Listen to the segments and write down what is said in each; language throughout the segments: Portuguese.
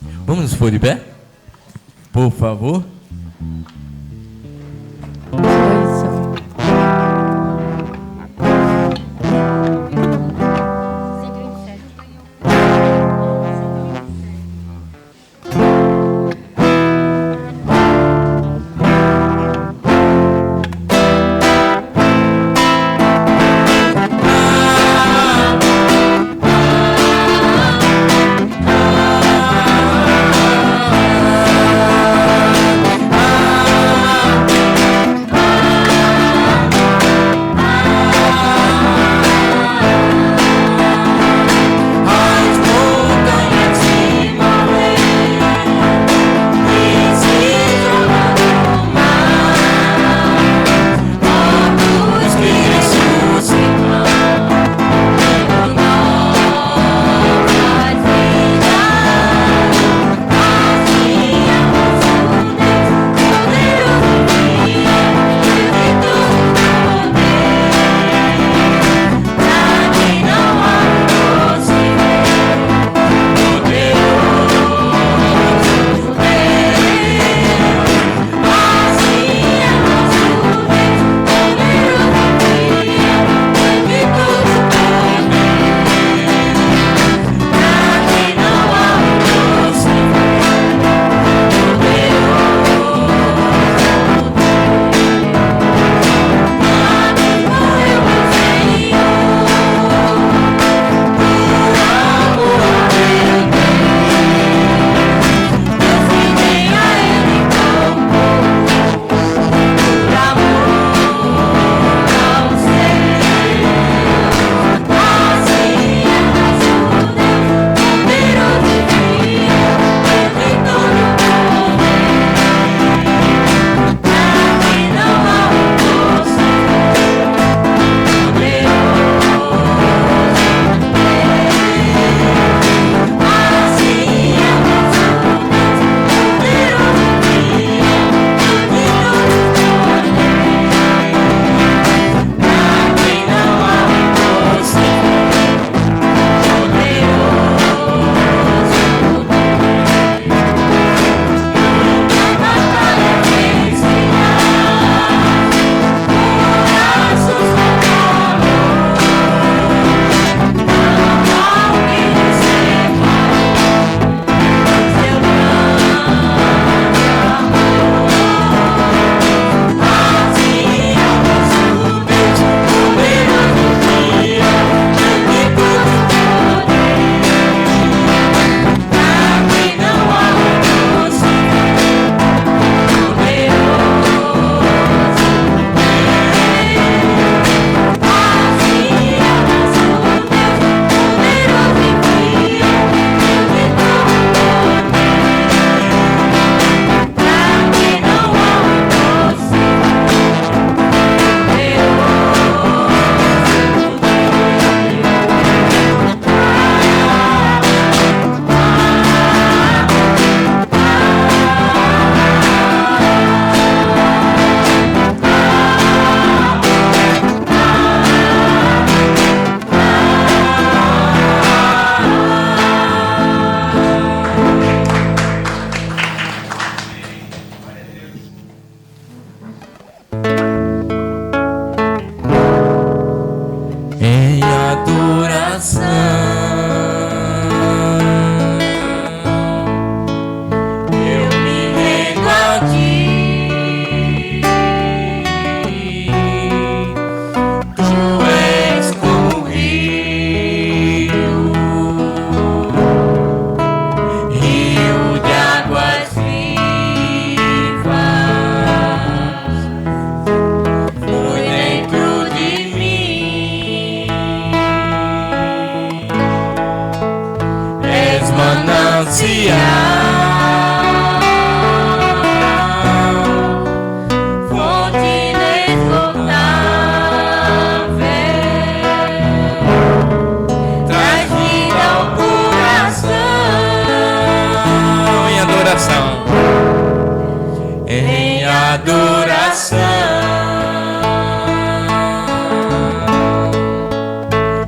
Vamos nos pôr de pé? Por favor.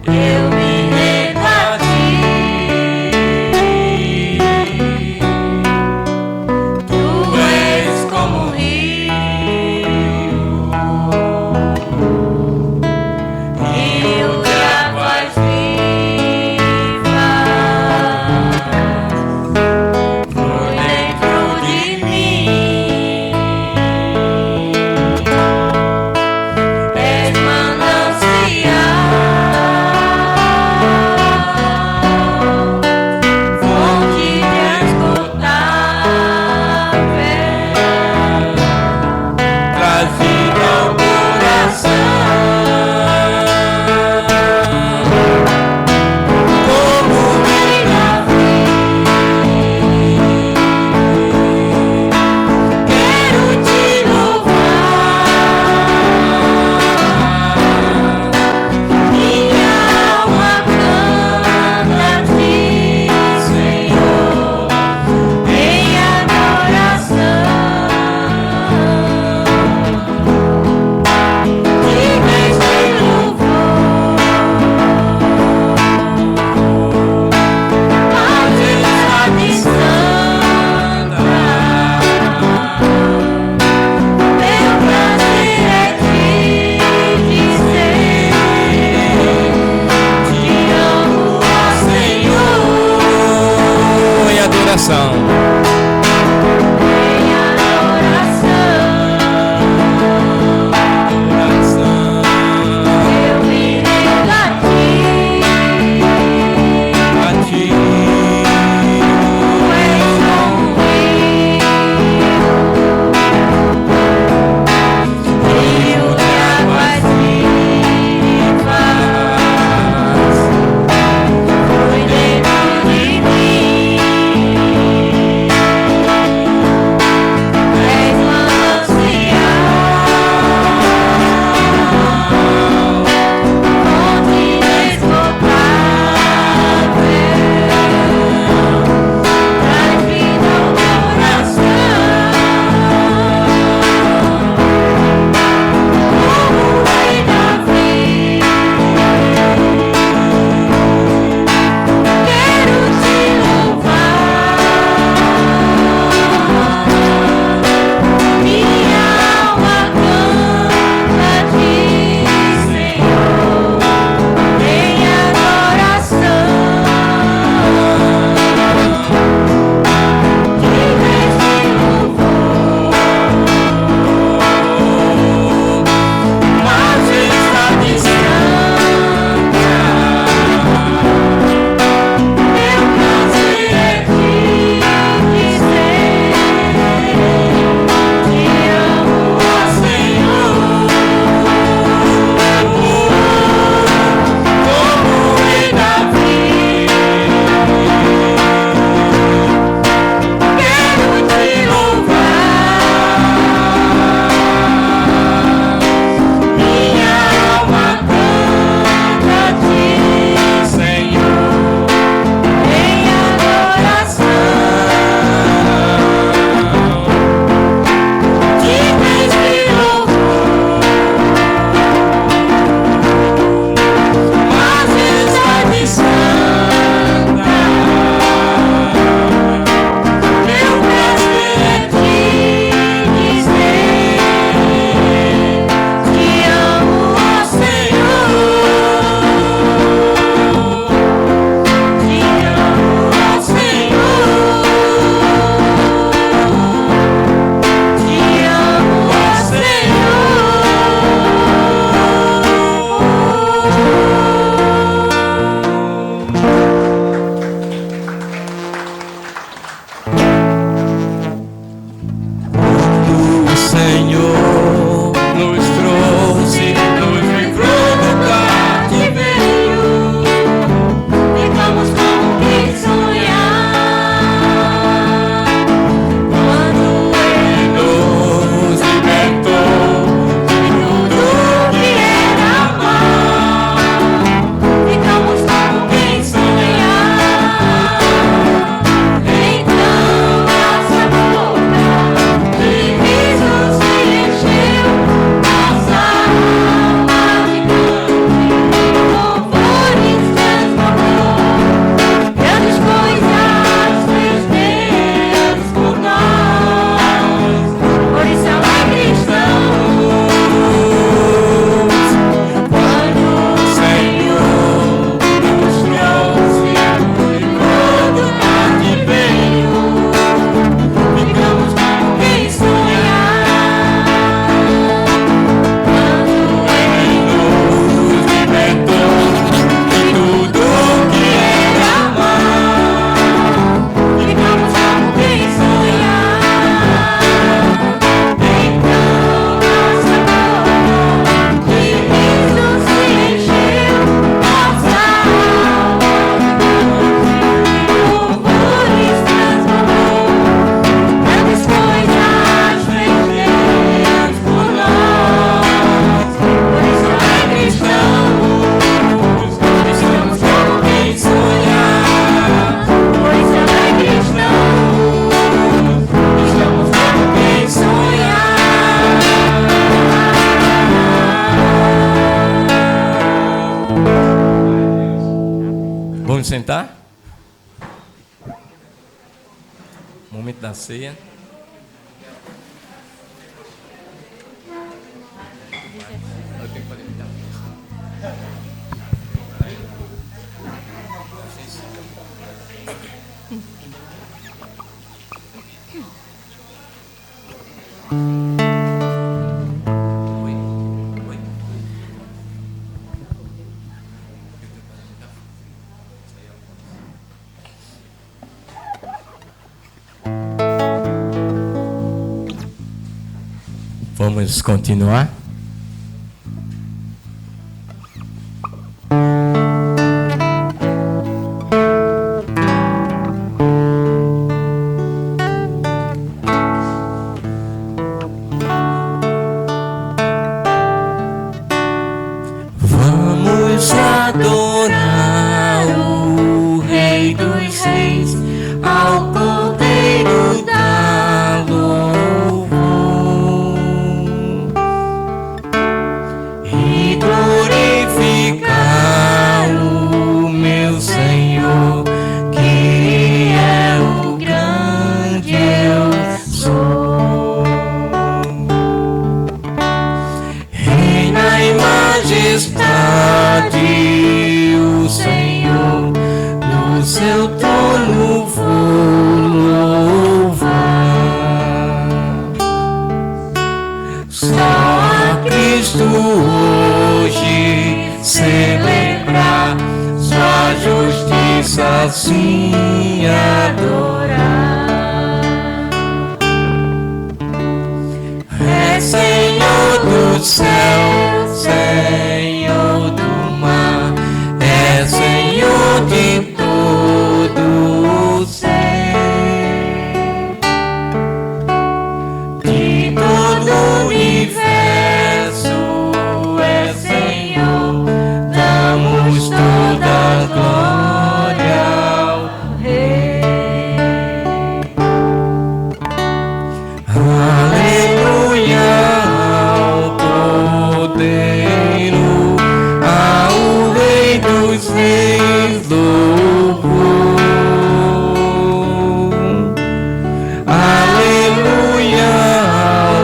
Eu me rendo a ti. adoração. Vamos sentar? Momento da ceia. Vamos continuar? Vamos adorar o Rei dos Reis, ao Cordeiro da louvor, e glorificar o meu Senhor, que é o grande eu sou. Reina em majestade o Senhor, no seu trono vou louvar. Só a Cristo hoje celebrar, sua justiça sim adorar. É Senhor do céu, Senhor do mar, é Senhor de todo o ser, de todo o universo, é Senhor, damos toda a glória ao Rei. Aleluia ao Cordeiro, ao Rei dos Reis, louvor. Aleluia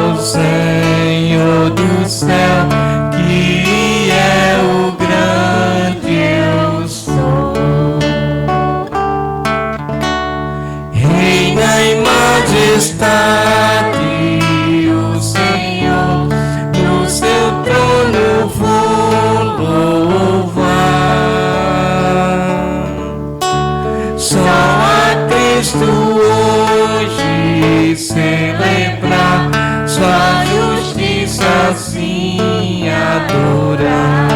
ao Senhor do céu, que é o grande eu sou. Reina em majestade o Senhor, no seu trono vou louvar. Só a Cristo hoje celebrar, sua justiça sim adorar.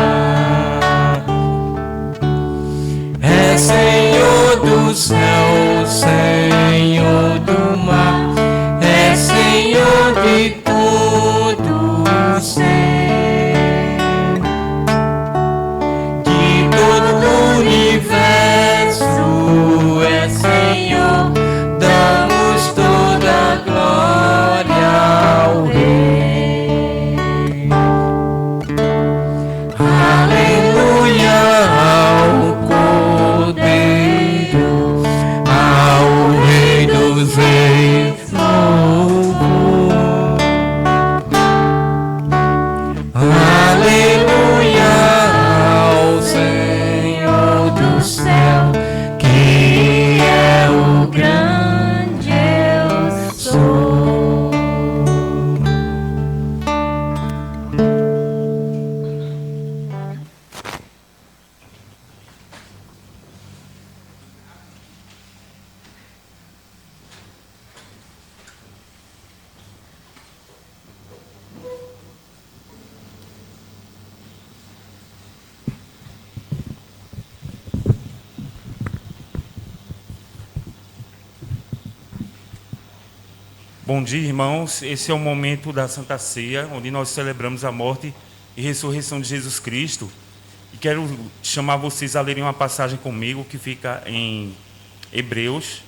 É Senhor do céu, Senhor do mar, é Senhor de todo o ser, de todo o universo, é Senhor, damos toda a glória ao Rei. Aleluia ao Cordeiro, ao Rei dos Reis, louvor. Aleluia ao Senhor do céu, que é o grande eu sou. Bom dia, irmãos. Esse é o momento da Santa Ceia, onde nós celebramos a morte e ressurreição de Jesus Cristo. E quero chamar vocês a lerem uma passagem comigo que fica em Hebreus.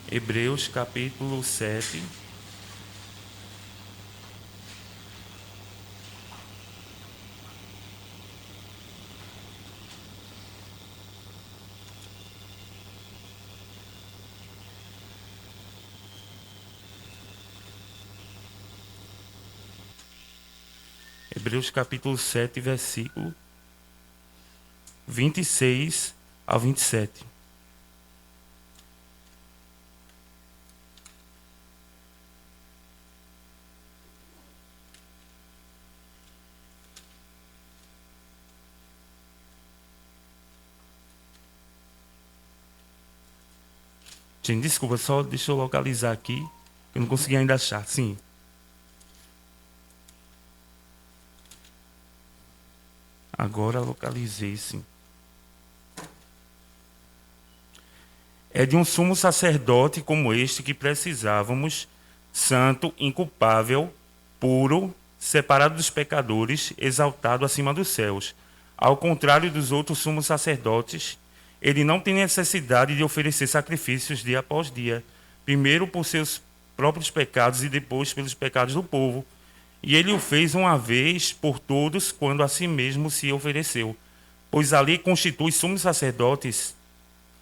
Hebreus capítulo 7. Hebreus capítulo 7, versículo 26 ao 27. Gente, desculpa, só deixa eu localizar aqui. Eu não consegui ainda achar. Sim. Agora localizei, sim. É de um sumo sacerdote como este que precisávamos, santo, inculpável, puro, separado dos pecadores, exaltado acima dos céus. Ao contrário dos outros sumos sacerdotes, ele não tem necessidade de oferecer sacrifícios dia após dia, primeiro por seus próprios pecados e depois pelos pecados do povo. E ele o fez uma vez por todos, quando a si mesmo se ofereceu. Pois a lei constitui sumos sacerdotes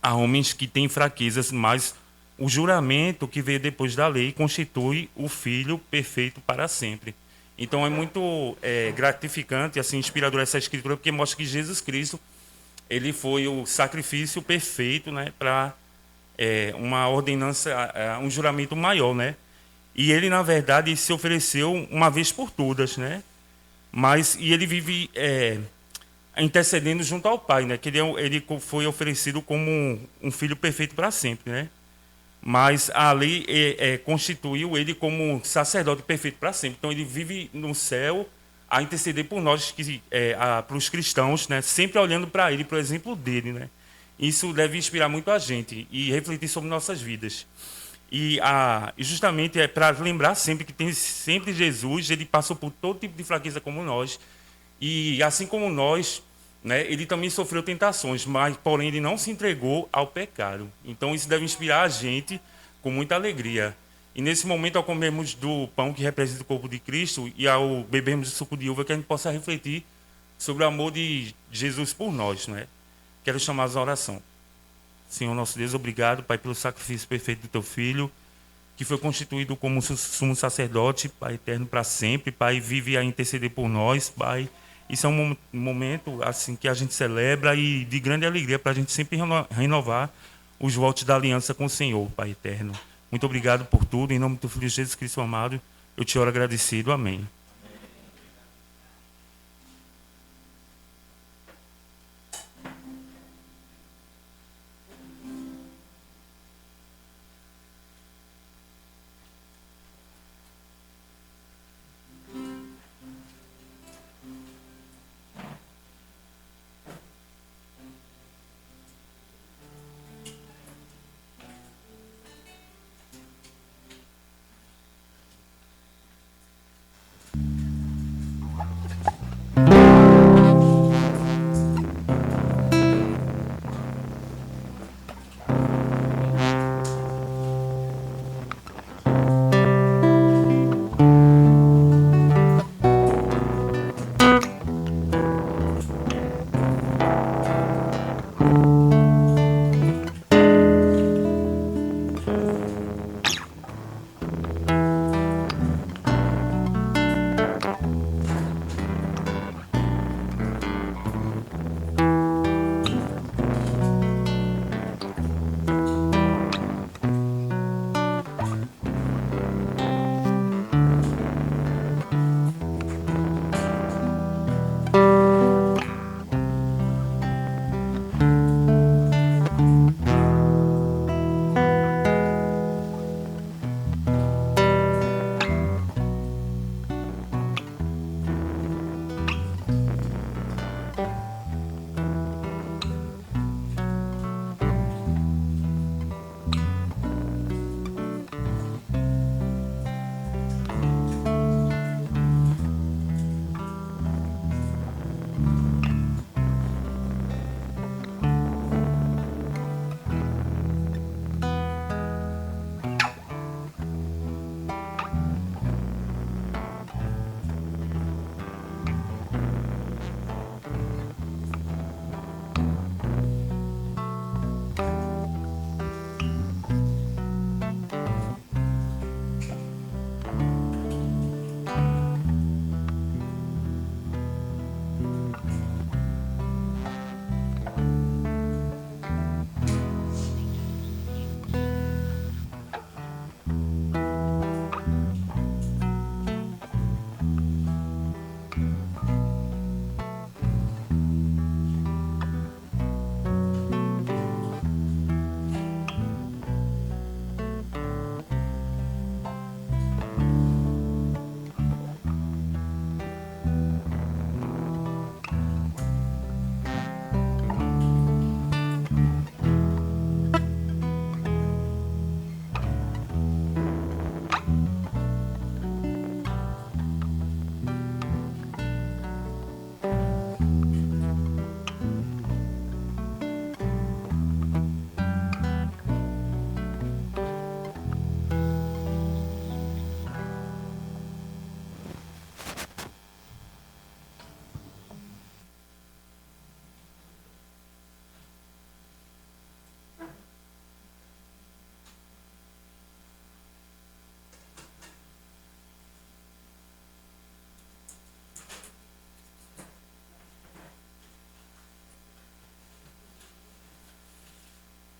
a homens que têm fraquezas, mas o juramento que veio depois da lei constitui o Filho perfeito para sempre. Então é muito gratificante, assim, inspirador essa escritura, porque mostra que Jesus Cristo ele foi o sacrifício perfeito, né, para uma ordenança, um juramento maior, né? E ele, na verdade, se ofereceu uma vez por todas, né? E ele vive intercedendo junto ao Pai, né? Que ele foi oferecido como um filho perfeito para sempre, né? Mas a lei constituiu ele como sacerdote perfeito para sempre. Então ele vive no céu a interceder por nós, para os cristãos, né? Sempre olhando para ele, para o exemplo dele, né? Isso deve inspirar muito a gente e refletir sobre nossas vidas. E justamente é para lembrar sempre que tem sempre Jesus, ele passou por todo tipo de fraqueza como nós. E assim como nós, né, ele também sofreu tentações, mas porém ele não se entregou ao pecado. Então isso deve inspirar a gente com muita alegria. E nesse momento, ao comermos do pão que representa o corpo de Cristo e ao bebermos do suco de uva, que a gente possa refletir sobre o amor de Jesus por nós, né? Quero chamar a oração. Senhor nosso Deus, obrigado, Pai, pelo sacrifício perfeito do Teu Filho, que foi constituído como sumo sacerdote, Pai eterno para sempre. Pai, vive a interceder por nós, Pai. Isso é um momento assim que a gente celebra e de grande alegria para a gente sempre renovar os votos da aliança com o Senhor, Pai eterno. Muito obrigado por tudo. Em nome do Filho Jesus Cristo amado, eu te oro agradecido. Amém.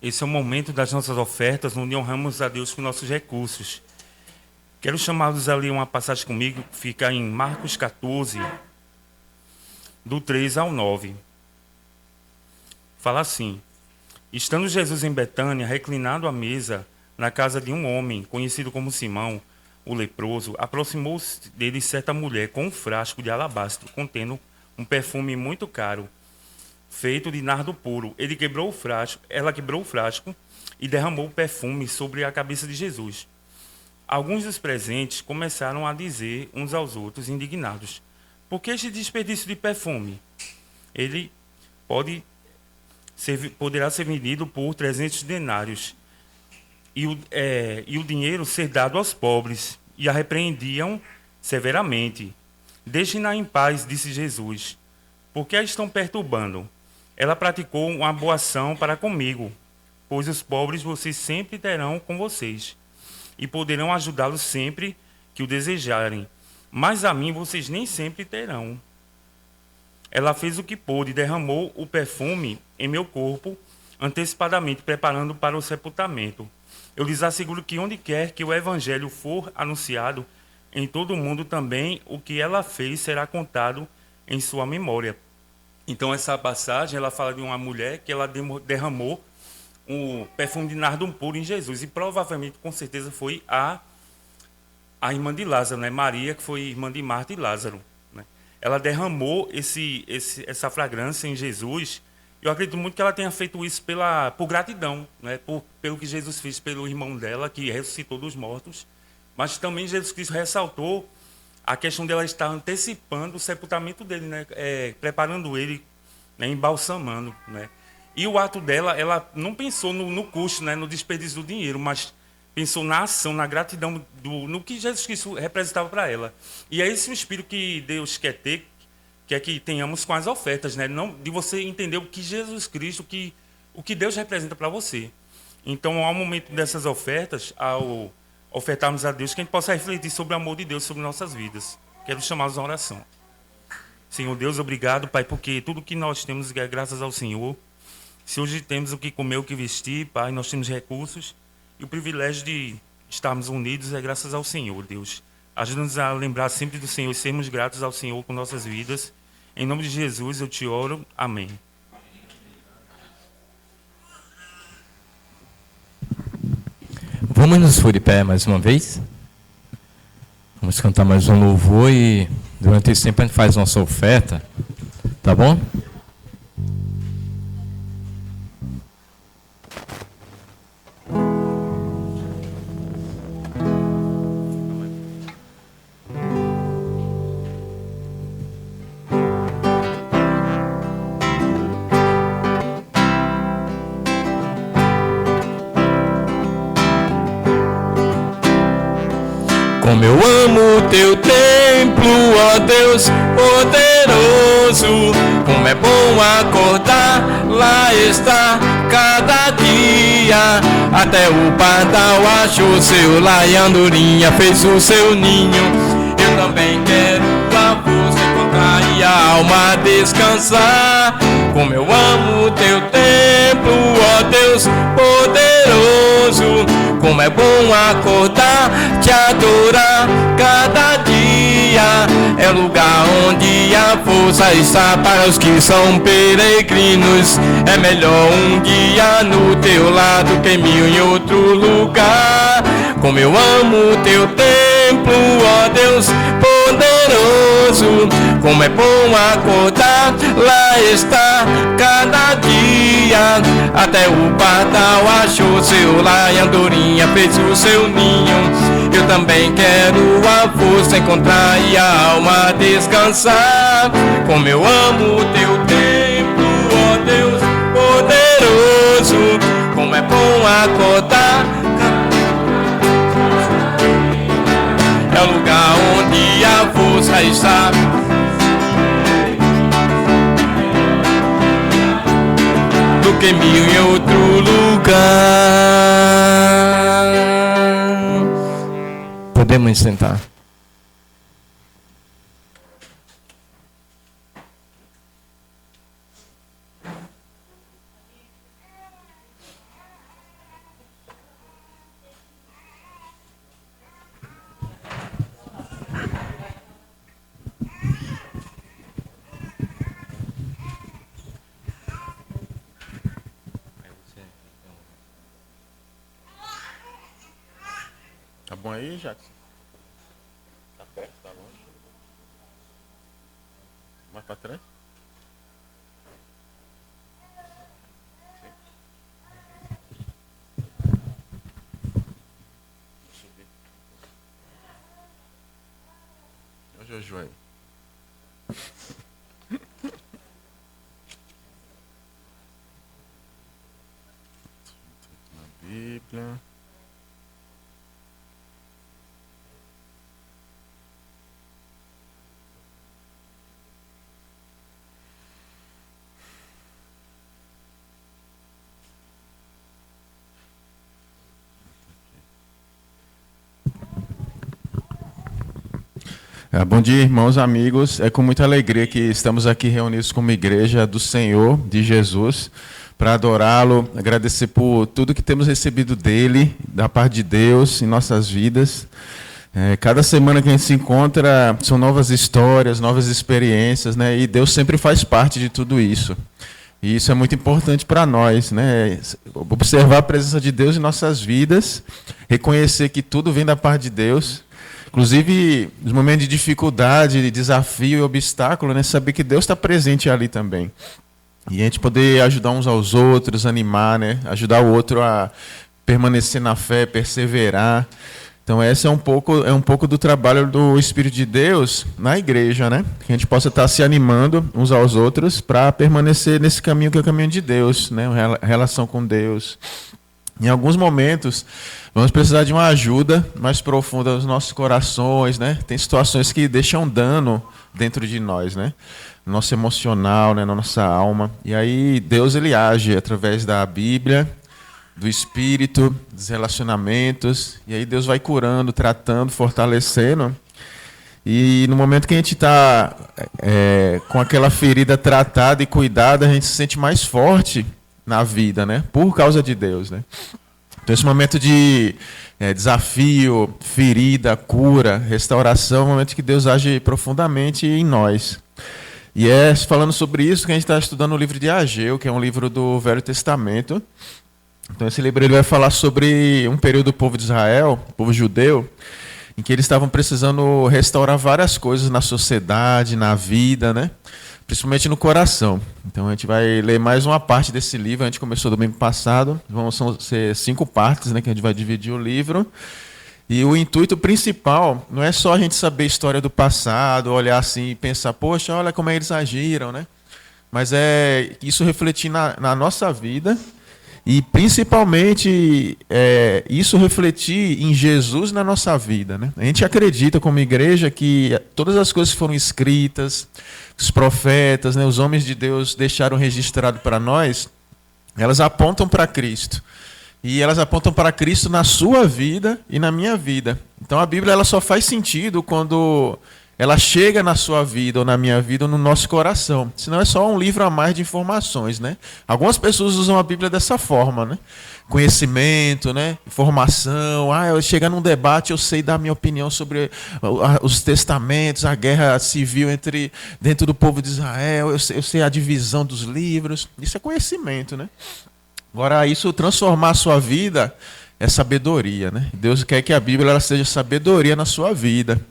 esse é o momento das nossas ofertas, onde honramos a Deus com nossos recursos. Quero chamá-los a ler uma passagem comigo, que fica em Marcos 14, do 3 ao 9. Fala assim: estando Jesus em Betânia, reclinado à mesa, na casa de um homem, conhecido como Simão, o leproso, aproximou-se dele certa mulher com um frasco de alabastro, contendo um perfume muito caro, feito de nardo puro. Ela quebrou o frasco e derramou o perfume sobre a cabeça de Jesus. Alguns dos presentes começaram a dizer uns aos outros, indignados: por que este desperdício de perfume? Ele poderá ser vendido por 300 denários e o dinheiro ser dado aos pobres. E a repreendiam severamente. Deixem-na em paz, disse Jesus. Por que a estão perturbando? Ela praticou uma boa ação para comigo, pois os pobres vocês sempre terão com vocês, e poderão ajudá-los sempre que o desejarem. Mas a mim vocês nem sempre terão. Ela fez o que pôde e derramou o perfume em meu corpo, antecipadamente preparando para o sepultamento. Eu lhes asseguro que onde quer que o evangelho for anunciado, em todo o mundo também o que ela fez será contado em sua memória. Então essa passagem ela fala de uma mulher que ela derramou um perfume de nardo puro em Jesus, e provavelmente, com certeza, foi a irmã de Lázaro, né? Maria, que foi irmã de Marta e Lázaro, né? Ela derramou essa fragrância em Jesus. Eu acredito muito que ela tenha feito isso por gratidão, né? Pelo que Jesus fez pelo irmão dela, que ressuscitou dos mortos. Mas também Jesus Cristo ressaltou a questão dela estar antecipando o sepultamento dele, né? Preparando ele, né? Embalsamando, né? E o ato dela, ela não pensou no custo, né? No desperdício do dinheiro, mas pensou na ação, na gratidão, no que Jesus Cristo representava para ela. E é esse o espírito que Deus quer que tenhamos com as ofertas, né? Não, de você entender o que Jesus Cristo, o que Deus representa para você. Então, ao momento dessas ofertas, ao ofertarmos a Deus, que a gente possa refletir sobre o amor de Deus sobre nossas vidas. Quero chamá-los à oração. Senhor Deus, obrigado, Pai, porque tudo que nós temos é graças ao Senhor. Se hoje temos o que comer, o que vestir, Pai, nós temos recursos, e o privilégio de estarmos unidos é graças ao Senhor, Deus. Ajuda-nos a lembrar sempre do Senhor e sermos gratos ao Senhor com nossas vidas. Em nome de Jesus eu te oro. Amém. Vamos nos pôr de pé mais uma vez? Vamos cantar mais um louvor e durante esse tempo a gente faz nossa oferta, tá bom? Como eu amo o teu templo, ó Deus poderoso. Como é bom acordar, lá está cada dia. Até o pardal achou seu lar e a andorinha fez o seu ninho. Eu também quero a força encontrar e a alma descansar. Como eu amo o teu templo, ó Deus poderoso. Como é bom acordar, te adorar cada dia. É o lugar onde a força está para os que são peregrinos. É melhor um dia no teu lado que mil em outro lugar. Como eu amo o teu templo, ó Deus poderoso. Como é bom acordar, lá está cada dia. Até o pardal achou seu lar e a andorinha fez o seu ninho. Eu também quero a força encontrar e a alma descansar. Como eu amo o teu templo, ó Deus poderoso. Como é bom acordar, é o lugar onde a força está. Do que mil em outro lugar. Podemos sentar. Tá bom aí, Jackson? Tá perto, tá longe? Mais pra trás? Sim. Deixa eu ver. Ô, Jojo aí. Na Bíblia. Bom dia, irmãos, amigos. É com muita alegria que estamos aqui reunidos como igreja do Senhor, de Jesus, para adorá-lo, agradecer por tudo que temos recebido dele, da parte de Deus em nossas vidas. Cada semana que a gente se encontra são novas histórias, novas experiências, né? E Deus sempre faz parte de tudo isso. E isso é muito importante para nós, né? Observar a presença de Deus em nossas vidas, reconhecer que tudo vem da parte de Deus. Inclusive, nos momentos de dificuldade, de desafio e obstáculo, né, saber que Deus está presente ali também. E a gente poder ajudar uns aos outros, animar, né, ajudar o outro a permanecer na fé, perseverar. Então, esse é um pouco do trabalho do Espírito de Deus na igreja, né? Que a gente possa estar se animando uns aos outros para permanecer nesse caminho que é o caminho de Deus, né? A relação com Deus. Em alguns momentos, vamos precisar de uma ajuda mais profunda nos nossos corações, né? Tem situações que deixam dano dentro de nós, né? No nosso emocional, né? Na nossa alma. E aí Deus ele age através da Bíblia, do Espírito, dos relacionamentos. E aí Deus vai curando, tratando, fortalecendo. E no momento que a gente está com aquela ferida tratada e cuidada, a gente se sente mais forte na vida, né? Por causa de Deus, né? Então, esse momento de desafio, ferida, cura, restauração, é um momento que Deus age profundamente em nós. E é falando sobre isso que a gente está estudando o livro de Ageu, que é um livro do Velho Testamento. Então, esse livro ele vai falar sobre um período do povo de Israel, povo judeu, em que eles estavam precisando restaurar várias coisas na sociedade, na vida, né? Principalmente no coração. Então a gente vai ler mais uma parte desse livro. A gente começou domingo passado. Vão ser 5 partes, né, que a gente vai dividir o livro. E o intuito principal não é só a gente saber a história do passado, olhar assim e pensar, poxa, olha como eles agiram, né? Mas é isso refletir na nossa vida e principalmente isso refletir em Jesus na nossa vida, né? A gente acredita como igreja que todas as coisas que foram escritas, os profetas, né, os homens de Deus deixaram registrado para nós, elas apontam para Cristo. E elas apontam para Cristo na sua vida e na minha vida. Então a Bíblia ela só faz sentido quando ela chega na sua vida ou na minha vida ou no nosso coração. Senão é só um livro a mais de informações, né? Algumas pessoas usam a Bíblia dessa forma, né? Conhecimento, né? Informação. Eu chegar num debate, eu sei dar a minha opinião sobre os testamentos, a guerra civil dentro do povo de Israel, eu sei a divisão dos livros. Isso é conhecimento, né? Agora, isso transformar a sua vida é sabedoria, né? Deus quer que a Bíblia ela seja sabedoria na sua vida.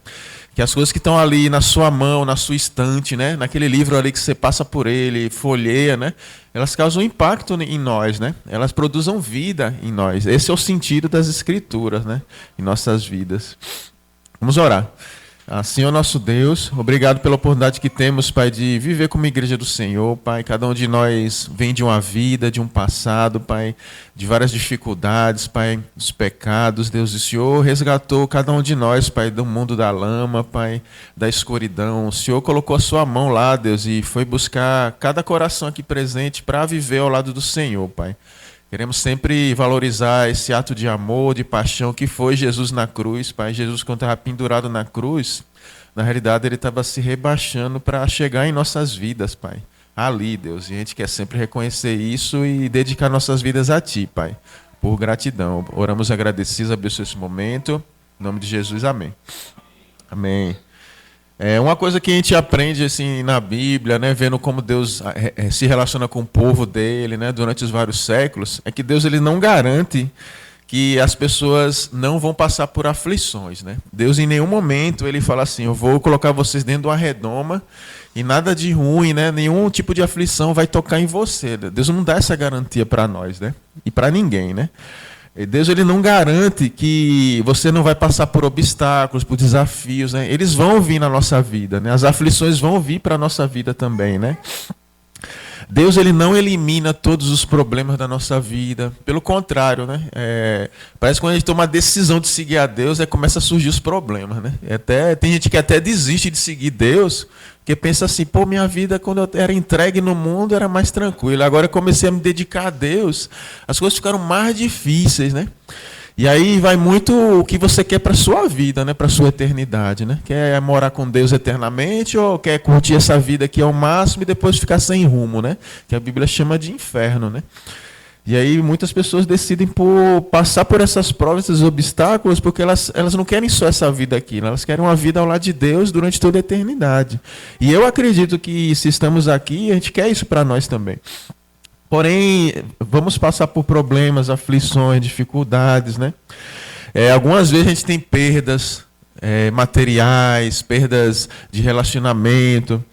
Que as coisas que estão ali na sua mão, na sua estante, né? Naquele livro ali que você passa por ele, folheia, né? Elas causam impacto em nós, né? Elas produzam vida em nós. Esse é o sentido das Escrituras, né? Em nossas vidas. Vamos orar. Senhor nosso Deus, obrigado pela oportunidade que temos, Pai, de viver como igreja do Senhor, Pai. Cada um de nós vem de uma vida, de um passado, Pai, de várias dificuldades, Pai, dos pecados, Deus. O Senhor resgatou cada um de nós, Pai, do mundo da lama, Pai, da escuridão. O Senhor colocou a sua mão lá, Deus, e foi buscar cada coração aqui presente para viver ao lado do Senhor, Pai. Queremos sempre valorizar esse ato de amor, de paixão que foi Jesus na cruz, Pai. Jesus, quando estava pendurado na cruz, na realidade ele estava se rebaixando para chegar em nossas vidas, Pai. Ali, Deus. E a gente quer sempre reconhecer isso e dedicar nossas vidas a Ti, Pai. Por gratidão. Oramos agradecidos, abençoe esse momento. Em nome de Jesus, amém. Amém. Uma coisa que a gente aprende assim na Bíblia, né, vendo como Deus se relaciona com o povo dele, né, durante os vários séculos, é que Deus ele não garante que as pessoas não vão passar por aflições, né? Deus em nenhum momento ele fala assim, eu vou colocar vocês dentro de uma redoma e nada de ruim, né? Nenhum tipo de aflição vai tocar em você. Deus não dá essa garantia para nós, né? E para ninguém, né? Deus ele não garante que você não vai passar por obstáculos, por desafios, né? Eles vão vir na nossa vida, né? As aflições vão vir para a nossa vida também, né? Deus ele não elimina todos os problemas da nossa vida. Pelo contrário, né? Parece que quando a gente toma a decisão de seguir a Deus, começa a surgir os problemas, né? Tem gente que até desiste de seguir Deus, porque pensa assim, pô, minha vida quando eu era entregue no mundo era mais tranquila. Agora eu comecei a me dedicar a Deus, as coisas ficaram mais difíceis, né? E aí vai muito o que você quer para a sua vida, né? Para a sua eternidade, né? Quer morar com Deus eternamente ou quer curtir essa vida aqui ao máximo e depois ficar sem rumo, né? Que a Bíblia chama de inferno, né? E aí muitas pessoas decidem por passar por essas provas, esses obstáculos, porque elas não querem só essa vida aqui, elas querem uma vida ao lado de Deus durante toda a eternidade. E eu acredito que se estamos aqui, a gente quer isso para nós também. Porém, vamos passar por problemas, aflições, dificuldades, né? Algumas vezes a gente tem perdas materiais, perdas de relacionamento.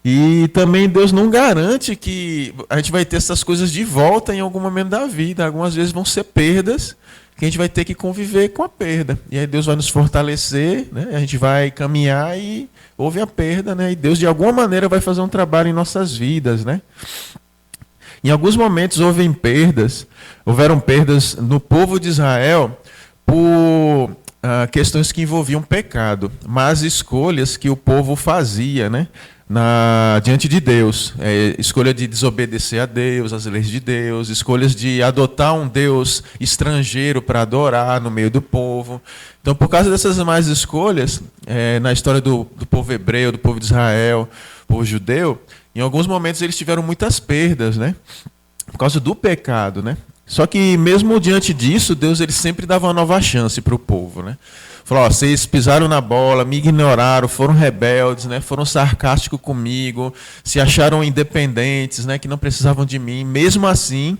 E também Deus não garante que a gente vai ter essas coisas de volta em algum momento da vida. Algumas vezes vão ser perdas que a gente vai ter que conviver com a perda. E aí Deus vai nos fortalecer, né? A gente vai caminhar e houve a perda, né? E Deus de alguma maneira vai fazer um trabalho em nossas vidas, né? Em alguns momentos houveram perdas no povo de Israel por questões que envolviam pecado, más escolhas que o povo fazia, né, diante de Deus. Escolha de desobedecer a Deus, as leis de Deus, escolhas de adotar um Deus estrangeiro para adorar no meio do povo. Então, por causa dessas más escolhas, na história do povo hebreu, do povo de Israel, povo judeu, em alguns momentos eles tiveram muitas perdas, né? Por causa do pecado, né? Só que mesmo diante disso, Deus ele sempre dava uma nova chance para o povo, né? Falou, ó, vocês pisaram na bola, me ignoraram, foram rebeldes, né? Foram sarcásticos comigo, se acharam independentes, né? Que não precisavam de mim. Mesmo assim,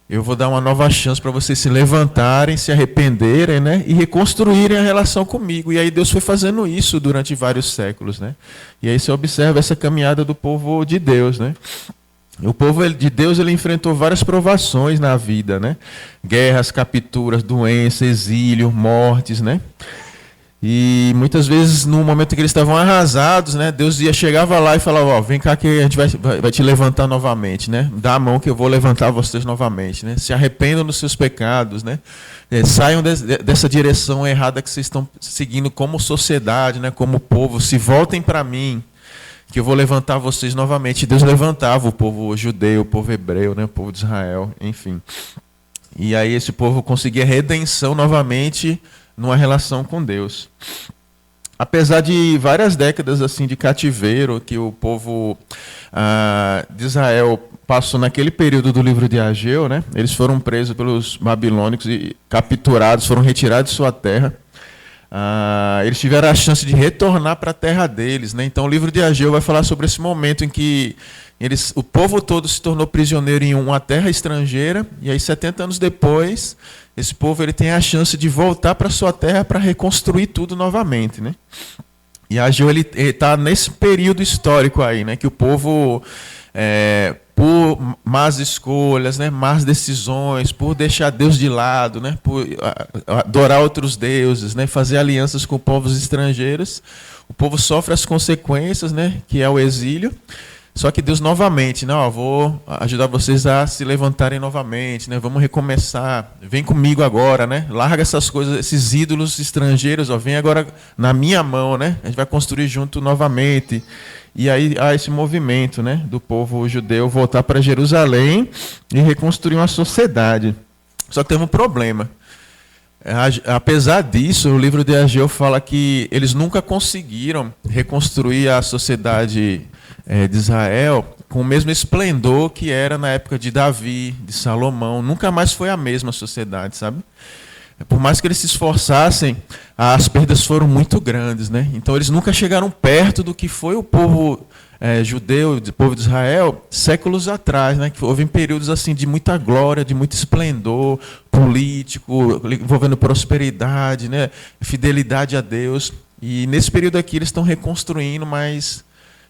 eu vou dar uma nova chance para vocês se levantarem, se arrependerem, né? E reconstruírem a relação comigo. E aí Deus foi fazendo isso durante vários séculos, né? E aí você observa essa caminhada do povo de Deus, né? O povo de Deus ele enfrentou várias provações na vida, né? Guerras, capturas, doenças, exílio, mortes, né? E muitas vezes, no momento que eles estavam arrasados, né, Deus chegava lá e falava, ó, vem cá que a gente vai te levantar novamente, né? Dá a mão que eu vou levantar vocês novamente, né? Se arrependam dos seus pecados, né? Saiam dessa direção errada que vocês estão seguindo como sociedade, né, como povo, se voltem para mim, que eu vou levantar vocês novamente. E Deus levantava o povo judeu, o povo hebreu, né, o povo de Israel, enfim. E aí esse povo conseguia redenção novamente numa relação com Deus. Apesar de várias décadas assim de cativeiro que o povo de Israel passou naquele período do livro de Ageu, né? Eles foram presos pelos babilônicos e capturados, foram retirados de sua terra. Eles tiveram a chance de retornar para a terra deles, né? Então o livro de Ageu vai falar sobre esse momento em que o povo todo se tornou prisioneiro em uma terra estrangeira, e aí 70 anos depois, esse povo ele tem a chance de voltar para sua terra para reconstruir tudo novamente, né? E Ageu ele está nesse período histórico aí, né? Que o povo, por más escolhas, né? Más decisões, por deixar Deus de lado, né? Por adorar outros deuses, né? Fazer alianças com povos estrangeiros, o povo sofre as consequências, né? Que é o exílio. Só que Deus novamente, não, vou ajudar vocês a se levantarem novamente, né? Vamos recomeçar. Vem comigo agora, né? Larga essas coisas, esses ídolos estrangeiros, ó, vem agora na minha mão, né? A gente vai construir junto novamente. E aí há esse movimento, né, do povo judeu voltar para Jerusalém e reconstruir uma sociedade. Só que teve um problema. Apesar disso, o livro de Ageu fala que eles nunca conseguiram reconstruir a sociedade de Israel com o mesmo esplendor que era na época de Davi, de Salomão. Nunca mais foi a mesma sociedade, sabe? por mais que eles se esforçassem, as perdas foram muito grandes, né? Então eles nunca chegaram perto do que foi o povo judeu, o povo de Israel, séculos atrás, né? Que houve períodos assim de muita glória, de muito esplendor político, envolvendo prosperidade, né? Fidelidade a Deus. E nesse período aqui eles estão reconstruindo, mas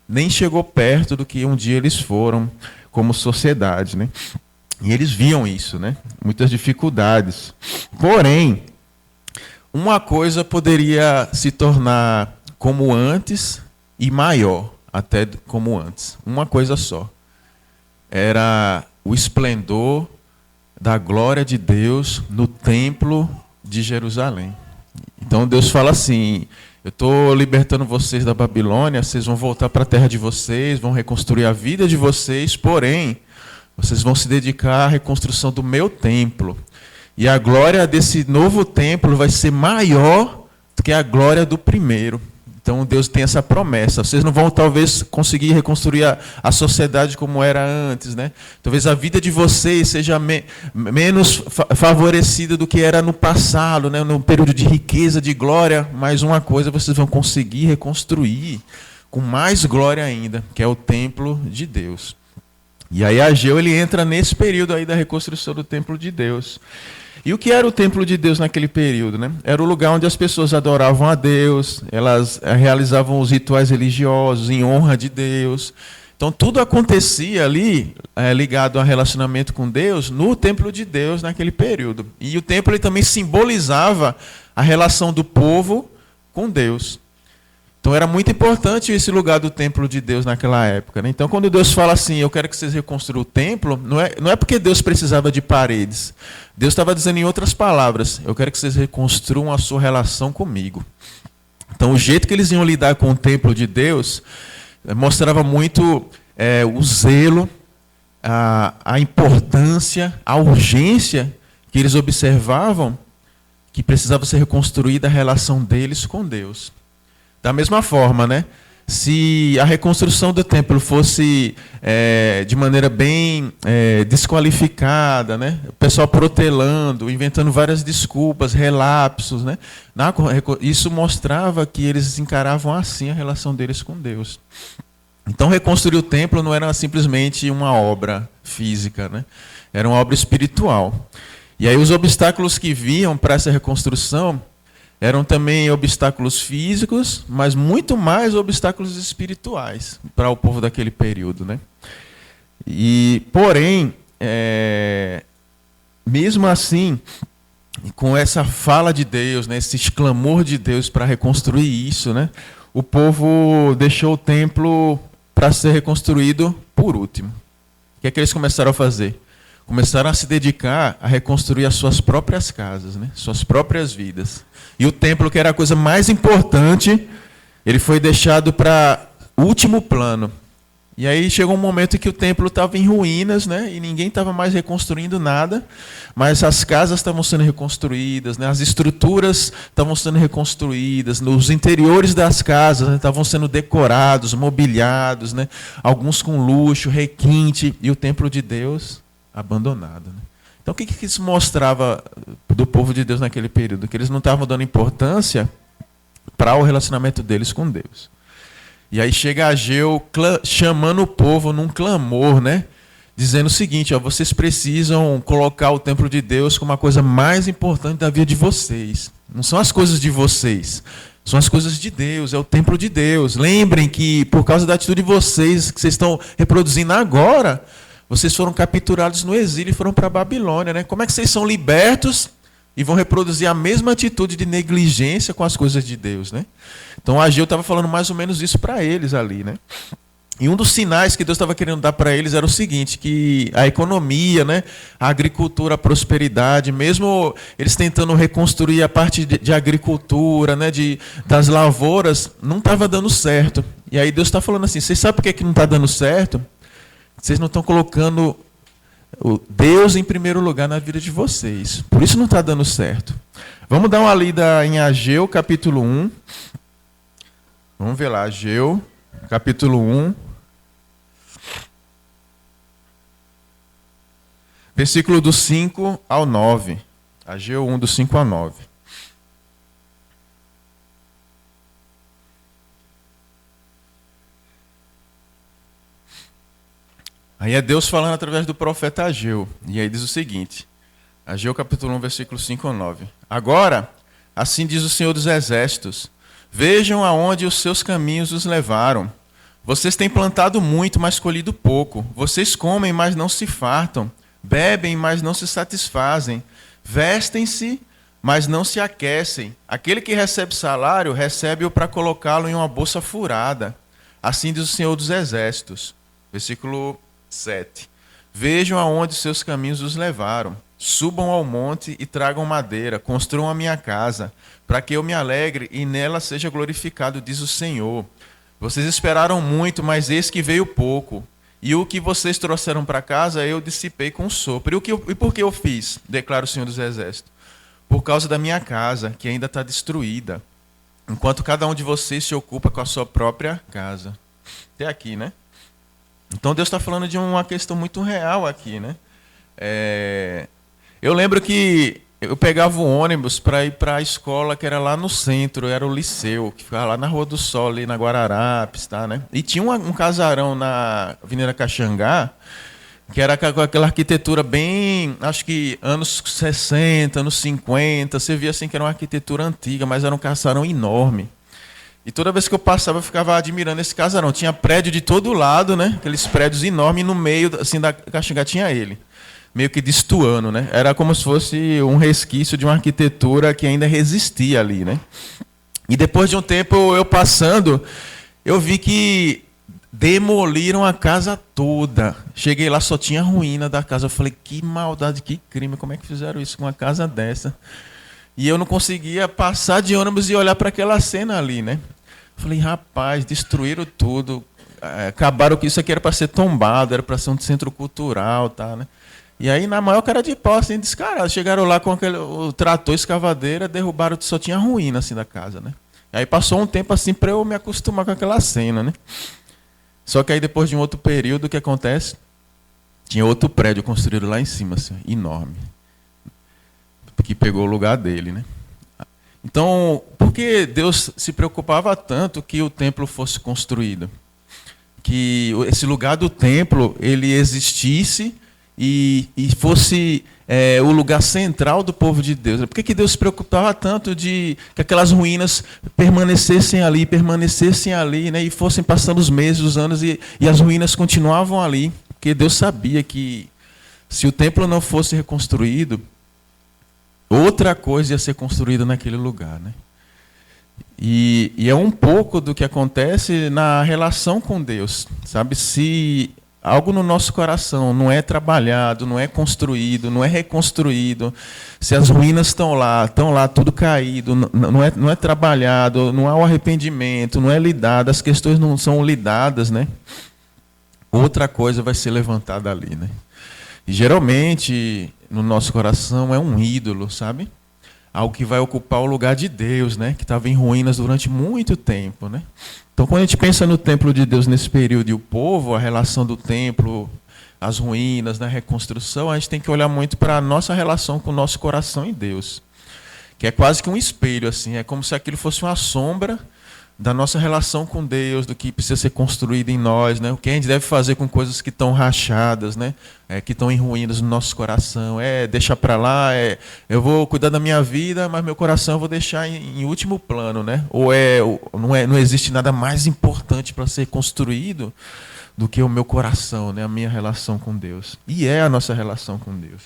nem chegou perto do que um dia eles foram como sociedade, né? E eles viam isso, né? Muitas dificuldades. Porém, uma coisa poderia se tornar como antes e maior, até como antes. Uma coisa só. Era o esplendor da glória de Deus no templo de Jerusalém. Então Deus fala assim: eu estou libertando vocês da Babilônia, vocês vão voltar para a terra de vocês, vão reconstruir a vida de vocês, porém, vocês vão se dedicar à reconstrução do meu templo. E a glória desse novo templo vai ser maior do que a glória do primeiro. Então Deus tem essa promessa. Vocês não vão talvez conseguir reconstruir a sociedade como era antes, né? Talvez a vida de vocês seja menos favorecida do que era no passado, né? No período de riqueza, de glória. Mas uma coisa vocês vão conseguir reconstruir com mais glória ainda, que é o templo de Deus. E aí Ageu ele entra nesse período aí da reconstrução do templo de Deus. E o que era o templo de Deus naquele período, né? Era o lugar onde as pessoas adoravam a Deus, elas realizavam os rituais religiosos em honra de Deus. Então tudo acontecia ali ligado ao relacionamento com Deus no templo de Deus naquele período. E o templo ele também simbolizava a relação do povo com Deus. Então era muito importante esse lugar do templo de Deus naquela época, né? Então quando Deus fala assim, eu quero que vocês reconstruam o templo, não é porque Deus precisava de paredes. Deus estava dizendo em outras palavras, eu quero que vocês reconstruam a sua relação comigo. Então o jeito que eles iam lidar com o templo de Deus mostrava muito o zelo, a importância, a urgência que eles observavam que precisava ser reconstruída a relação deles com Deus. Da mesma forma, né? Se a reconstrução do templo fosse de maneira bem desqualificada, né? O pessoal protelando, inventando várias desculpas, relapsos, né? Isso mostrava que eles encaravam assim a relação deles com Deus. Então, reconstruir o templo não era simplesmente uma obra física, né? Era uma obra espiritual. E aí os obstáculos que vinham para essa reconstrução eram também obstáculos físicos, mas muito mais obstáculos espirituais para o povo daquele período, né? E, porém, mesmo assim, com essa fala de Deus, né, esse clamor de Deus para reconstruir isso, né, o povo deixou o templo para ser reconstruído por último. O que é que eles começaram a fazer? Começaram a se dedicar a reconstruir as suas próprias casas, né? Suas próprias vidas. E o templo, que era a coisa mais importante, ele foi deixado para último plano. E aí chegou um momento em que o templo estava em ruínas, né? E ninguém estava mais reconstruindo nada, mas as casas estavam sendo reconstruídas, né? As estruturas estavam sendo reconstruídas, os interiores das casas, né, estavam sendo decorados, mobiliados, né? Alguns com luxo, requinte, e o templo de Deus abandonado, né? Então o que isso mostrava do povo de Deus naquele período? Que eles não estavam dando importância para o relacionamento deles com Deus. E aí chega Ageu chamando o povo num clamor, né? Dizendo o seguinte, ó, vocês precisam colocar o templo de Deus como a coisa mais importante da vida de vocês. Não são as coisas de vocês, são as coisas de Deus, é o templo de Deus. Lembrem que por causa da atitude de vocês, que vocês estão reproduzindo agora, vocês foram capturados no exílio e foram para a Babilônia, né? Como é que vocês são libertos e vão reproduzir a mesma atitude de negligência com as coisas de Deus, né? Então Ageu estava falando mais ou menos isso para eles ali, né? E um dos sinais que Deus estava querendo dar para eles era o seguinte, que a economia, né, a agricultura, a prosperidade, mesmo eles tentando reconstruir a parte de agricultura, né, das lavouras, não estava dando certo. E aí Deus está falando assim, vocês sabem por que não está dando certo? Vocês não estão colocando o Deus em primeiro lugar na vida de vocês. Por isso não está dando certo. Vamos dar uma lida em Ageu, capítulo 1. Vamos ver lá, Ageu, capítulo 1. Versículo do 5 ao 9. Ageu 1, do 5 a 9. Aí é Deus falando através do profeta Ageu. E aí diz o seguinte, Ageu capítulo 1, versículo 5 a 9. Agora, assim diz o Senhor dos Exércitos, vejam aonde os seus caminhos os levaram. Vocês têm plantado muito, mas colhido pouco. Vocês comem, mas não se fartam. Bebem, mas não se satisfazem. Vestem-se, mas não se aquecem. Aquele que recebe salário, recebe-o para colocá-lo em uma bolsa furada. Assim diz o Senhor dos Exércitos. Versículo 7. Vejam aonde seus caminhos os levaram. Subam ao monte e tragam madeira. Construam a minha casa, para que eu me alegre e nela seja glorificado, diz o Senhor. Vocês esperaram muito, mas eis que veio pouco. E o que vocês trouxeram para casa, eu dissipei com sopro. E por que eu fiz? Declara o Senhor dos Exércitos. Por causa da minha casa, que ainda está destruída. Enquanto cada um de vocês se ocupa com a sua própria casa. Até aqui, né? Então Deus está falando de uma questão muito real aqui, né? Eu lembro que eu pegava o ônibus para ir para a escola que era lá no centro, era o liceu, que ficava lá na Rua do Sol, ali na Guararapes, tá, né? E tinha um casarão na Avenida Caxangá, que era com aquela arquitetura bem, acho que anos 60, anos 50, você via assim que era uma arquitetura antiga, mas era um casarão enorme. E toda vez que eu passava, eu ficava admirando esse casarão. Tinha prédio de todo lado, né? Aqueles prédios enormes, e no meio assim, da Caxangá tinha ele. Meio que destoando, né? Era como se fosse um resquício de uma arquitetura que ainda resistia ali, né? E depois de um tempo, eu passando, eu vi que demoliram a casa toda. Cheguei lá, só tinha ruína da casa. Eu falei, que maldade, que crime, como é que fizeram isso com uma casa dessa? E eu não conseguia passar de ônibus e olhar para aquela cena ali, né? Falei, rapaz, destruíram tudo, acabaram que isso aqui era para ser tombado, era para ser um centro cultural, tá, né? E aí, na maior cara de pau, assim, descarado, chegaram lá com o trator, escavadeira, derrubaram, só tinha ruína, assim, da casa, né? Aí passou um tempo, assim, para eu me acostumar com aquela cena, né? Só que aí, depois de um outro período, o que acontece? Tinha outro prédio construído lá em cima, assim, enorme, que pegou o lugar dele, né? Então, por que Deus se preocupava tanto que o templo fosse construído? Que esse lugar do templo, ele existisse e fosse o lugar central do povo de Deus. Por que Deus se preocupava tanto de que aquelas ruínas permanecessem ali, né? E fossem passando os meses, os anos, e as ruínas continuavam ali? Porque Deus sabia que se o templo não fosse reconstruído, outra coisa ia ser construída naquele lugar, né? E é um pouco do que acontece na relação com Deus, sabe? Se algo no nosso coração não é trabalhado, não é construído, não é reconstruído, se as ruínas estão lá tudo caído, não é trabalhado, não há o arrependimento, não é lidado, as questões não são lidadas, né? Outra coisa vai ser levantada ali, né? E geralmente no nosso coração é um ídolo, sabe? Algo que vai ocupar o lugar de Deus, né? Que estava em ruínas durante muito tempo, né? Então, quando a gente pensa no templo de Deus nesse período e o povo, a relação do templo, as ruínas, na reconstrução, a gente tem que olhar muito para a nossa relação com o nosso coração em Deus, que é quase que um espelho, assim, é como se aquilo fosse uma sombra da nossa relação com Deus, do que precisa ser construído em nós, né? O que a gente deve fazer com coisas que estão rachadas, né? Que estão em ruínas no nosso coração. Deixar para lá, eu vou cuidar da minha vida, mas meu coração eu vou deixar em último plano, né? Ou não existe nada mais importante para ser construído do que o meu coração, né? A minha relação com Deus. E é a nossa relação com Deus.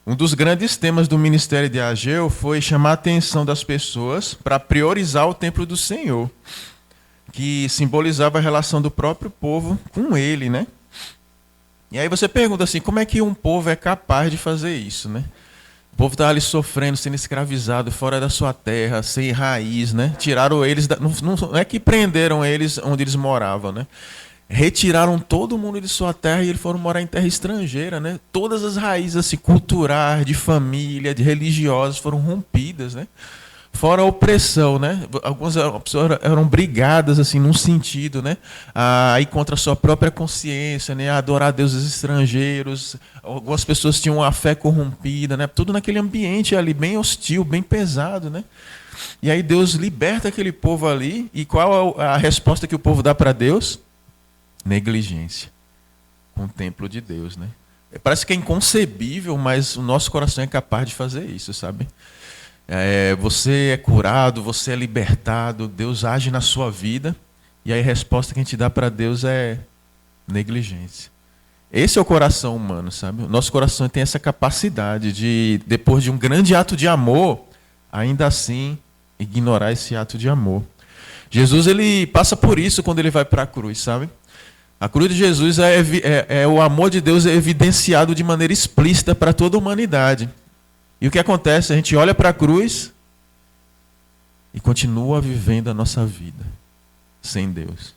Um dos grandes temas do ministério de Ageu foi chamar a atenção das pessoas para priorizar o templo do Senhor, que simbolizava a relação do próprio povo com ele, né? E aí você pergunta assim, como é que um povo é capaz de fazer isso, né? O povo estava ali sofrendo, sendo escravizado, fora da sua terra, sem raiz, né? Tiraram eles, não é que prenderam eles onde eles moravam, né? Retiraram todo mundo de sua terra e eles foram morar em terra estrangeira, né? Todas as raízes assim, culturais, de família, de religiosas foram rompidas, né? Fora a opressão, né? Algumas pessoas eram brigadas assim num sentido, né? A ir contra a sua própria consciência, né? A adorar deuses estrangeiros. Algumas pessoas tinham a fé corrompida, né? Tudo naquele ambiente ali bem hostil, bem pesado, né? E aí Deus liberta aquele povo ali, e qual a resposta que o povo dá para Deus? Negligência com o templo de Deus, né? Parece que é inconcebível, mas o nosso coração é capaz de fazer isso, sabe? Você é curado, você é libertado, Deus age na sua vida, e aí a resposta que a gente dá para Deus é negligência. Esse é o coração humano, sabe? O nosso coração tem essa capacidade de, depois de um grande ato de amor, ainda assim ignorar esse ato de amor. Jesus, ele passa por isso quando ele vai para a cruz, sabe? A cruz de Jesus é o amor de Deus evidenciado de maneira explícita para toda a humanidade. E o que acontece? A gente olha para a cruz e continua vivendo a nossa vida sem Deus.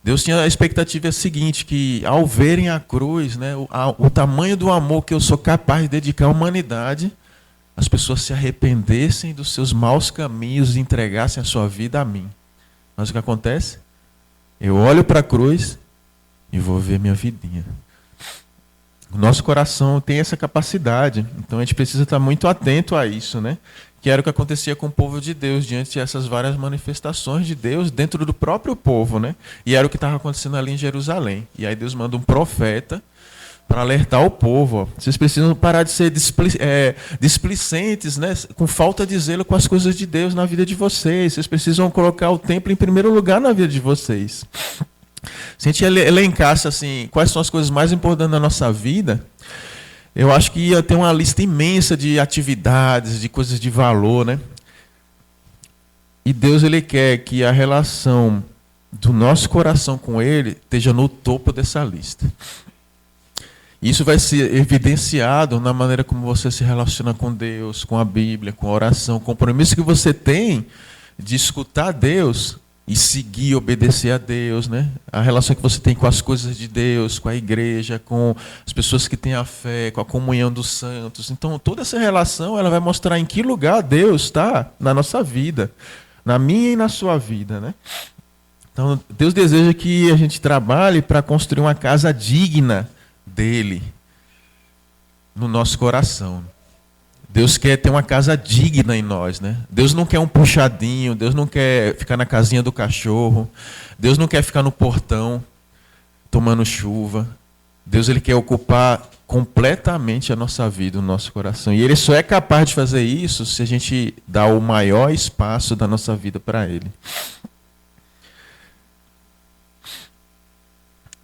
Deus tinha a expectativa seguinte, que ao verem a cruz, né, o tamanho do amor que eu sou capaz de dedicar à humanidade, as pessoas se arrependessem dos seus maus caminhos e entregassem a sua vida a mim. Mas o que acontece? Eu olho para a cruz e vou ver minha vidinha. O nosso coração tem essa capacidade, então a gente precisa estar muito atento a isso, né? Que era o que acontecia com o povo de Deus, diante dessas várias manifestações de Deus dentro do próprio povo, né? E era o que estava acontecendo ali em Jerusalém. E aí Deus manda um profeta para alertar o povo. Ó. Vocês precisam parar de ser displicentes, né? Com falta de zelo com as coisas de Deus na vida de vocês. Vocês precisam colocar o templo em primeiro lugar na vida de vocês. Se a gente elencasse assim, quais são as coisas mais importantes da nossa vida, eu acho que ia ter uma lista imensa de atividades, de coisas de valor, né? E Deus, ele quer que a relação do nosso coração com Ele esteja no topo dessa lista. Isso vai ser evidenciado na maneira como você se relaciona com Deus, com a Bíblia, com a oração, o compromisso que você tem de escutar Deus e seguir, obedecer a Deus, né? A relação que você tem com as coisas de Deus, com a igreja, com as pessoas que têm a fé, com a comunhão dos santos. Então, toda essa relação ela vai mostrar em que lugar Deus está na nossa vida, na minha e na sua vida, né? Então, Deus deseja que a gente trabalhe para construir uma casa digna dele no nosso coração. Deus quer ter uma casa digna em nós, né? Deus não quer um puxadinho, Deus não quer ficar na casinha do cachorro, Deus não quer ficar no portão tomando chuva. Deus, ele quer ocupar completamente a nossa vida, o nosso coração. E ele só é capaz de fazer isso se a gente dá o maior espaço da nossa vida para ele.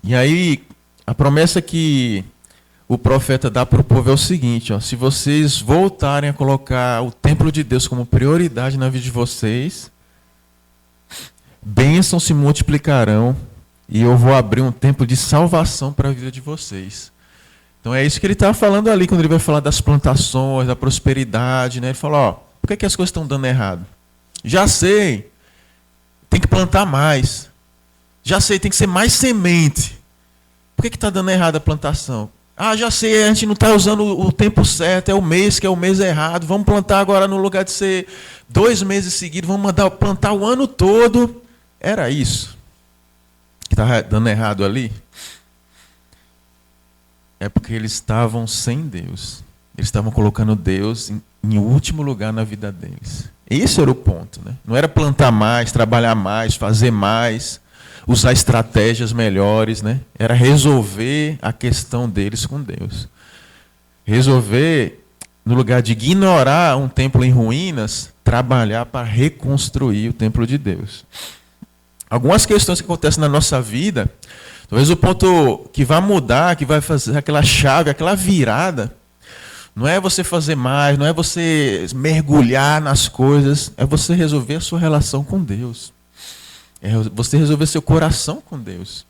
E aí, a promessa que o profeta dá para o povo é o seguinte, ó, se vocês voltarem a colocar o templo de Deus como prioridade na vida de vocês, bênçãos se multiplicarão e eu vou abrir um templo de salvação para a vida de vocês. Então é isso que ele está falando ali, quando ele vai falar das plantações, da prosperidade, né? Ele fala, ó, por que as coisas estão dando errado? Já sei, tem que plantar mais. Já sei, tem que ser mais semente. Por que está dando errado a plantação? Ah, já sei, a gente não está usando o tempo certo, é o mês que é o mês errado. Vamos plantar agora no lugar de ser 2 meses seguidos, vamos mandar plantar o ano todo. Era isso que estava dando errado ali? É porque eles estavam sem Deus. Eles estavam colocando Deus em último lugar na vida deles. Esse era o ponto, né? Não era plantar mais, trabalhar mais, fazer mais, usar estratégias melhores, né? Era resolver a questão deles com Deus. Resolver, no lugar de ignorar um templo em ruínas, trabalhar para reconstruir o templo de Deus. Algumas questões que acontecem na nossa vida, talvez o ponto que vai mudar, que vai fazer aquela chave, aquela virada, não é você fazer mais, não é você mergulhar nas coisas, é você resolver a sua relação com Deus. É você resolver seu coração com Deus.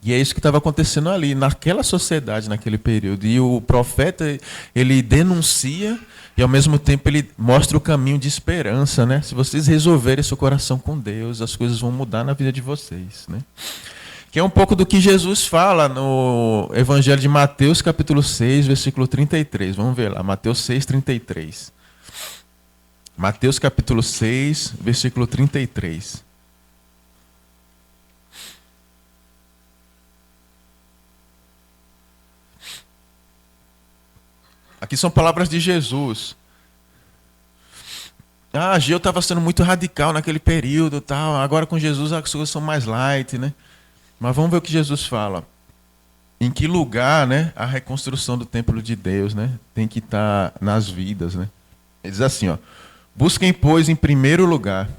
E é isso que estava acontecendo ali, naquela sociedade, naquele período. E o profeta, ele denuncia e ao mesmo tempo ele mostra o caminho de esperança, né? Se vocês resolverem seu coração com Deus, as coisas vão mudar na vida de vocês, né? Que é um pouco do que Jesus fala no Evangelho de Mateus, capítulo 6, versículo 33. Vamos ver lá, Mateus 6, 33. Mateus capítulo 6, versículo 33. Aqui são palavras de Jesus. Ageu estava sendo muito radical naquele período, tal. Agora com Jesus as coisas são mais light, né? Mas vamos ver o que Jesus fala. Em que lugar, né, a reconstrução do templo de Deus, né, tem que estar nas vidas, né? Ele diz assim, ó: busquem, pois, em primeiro lugar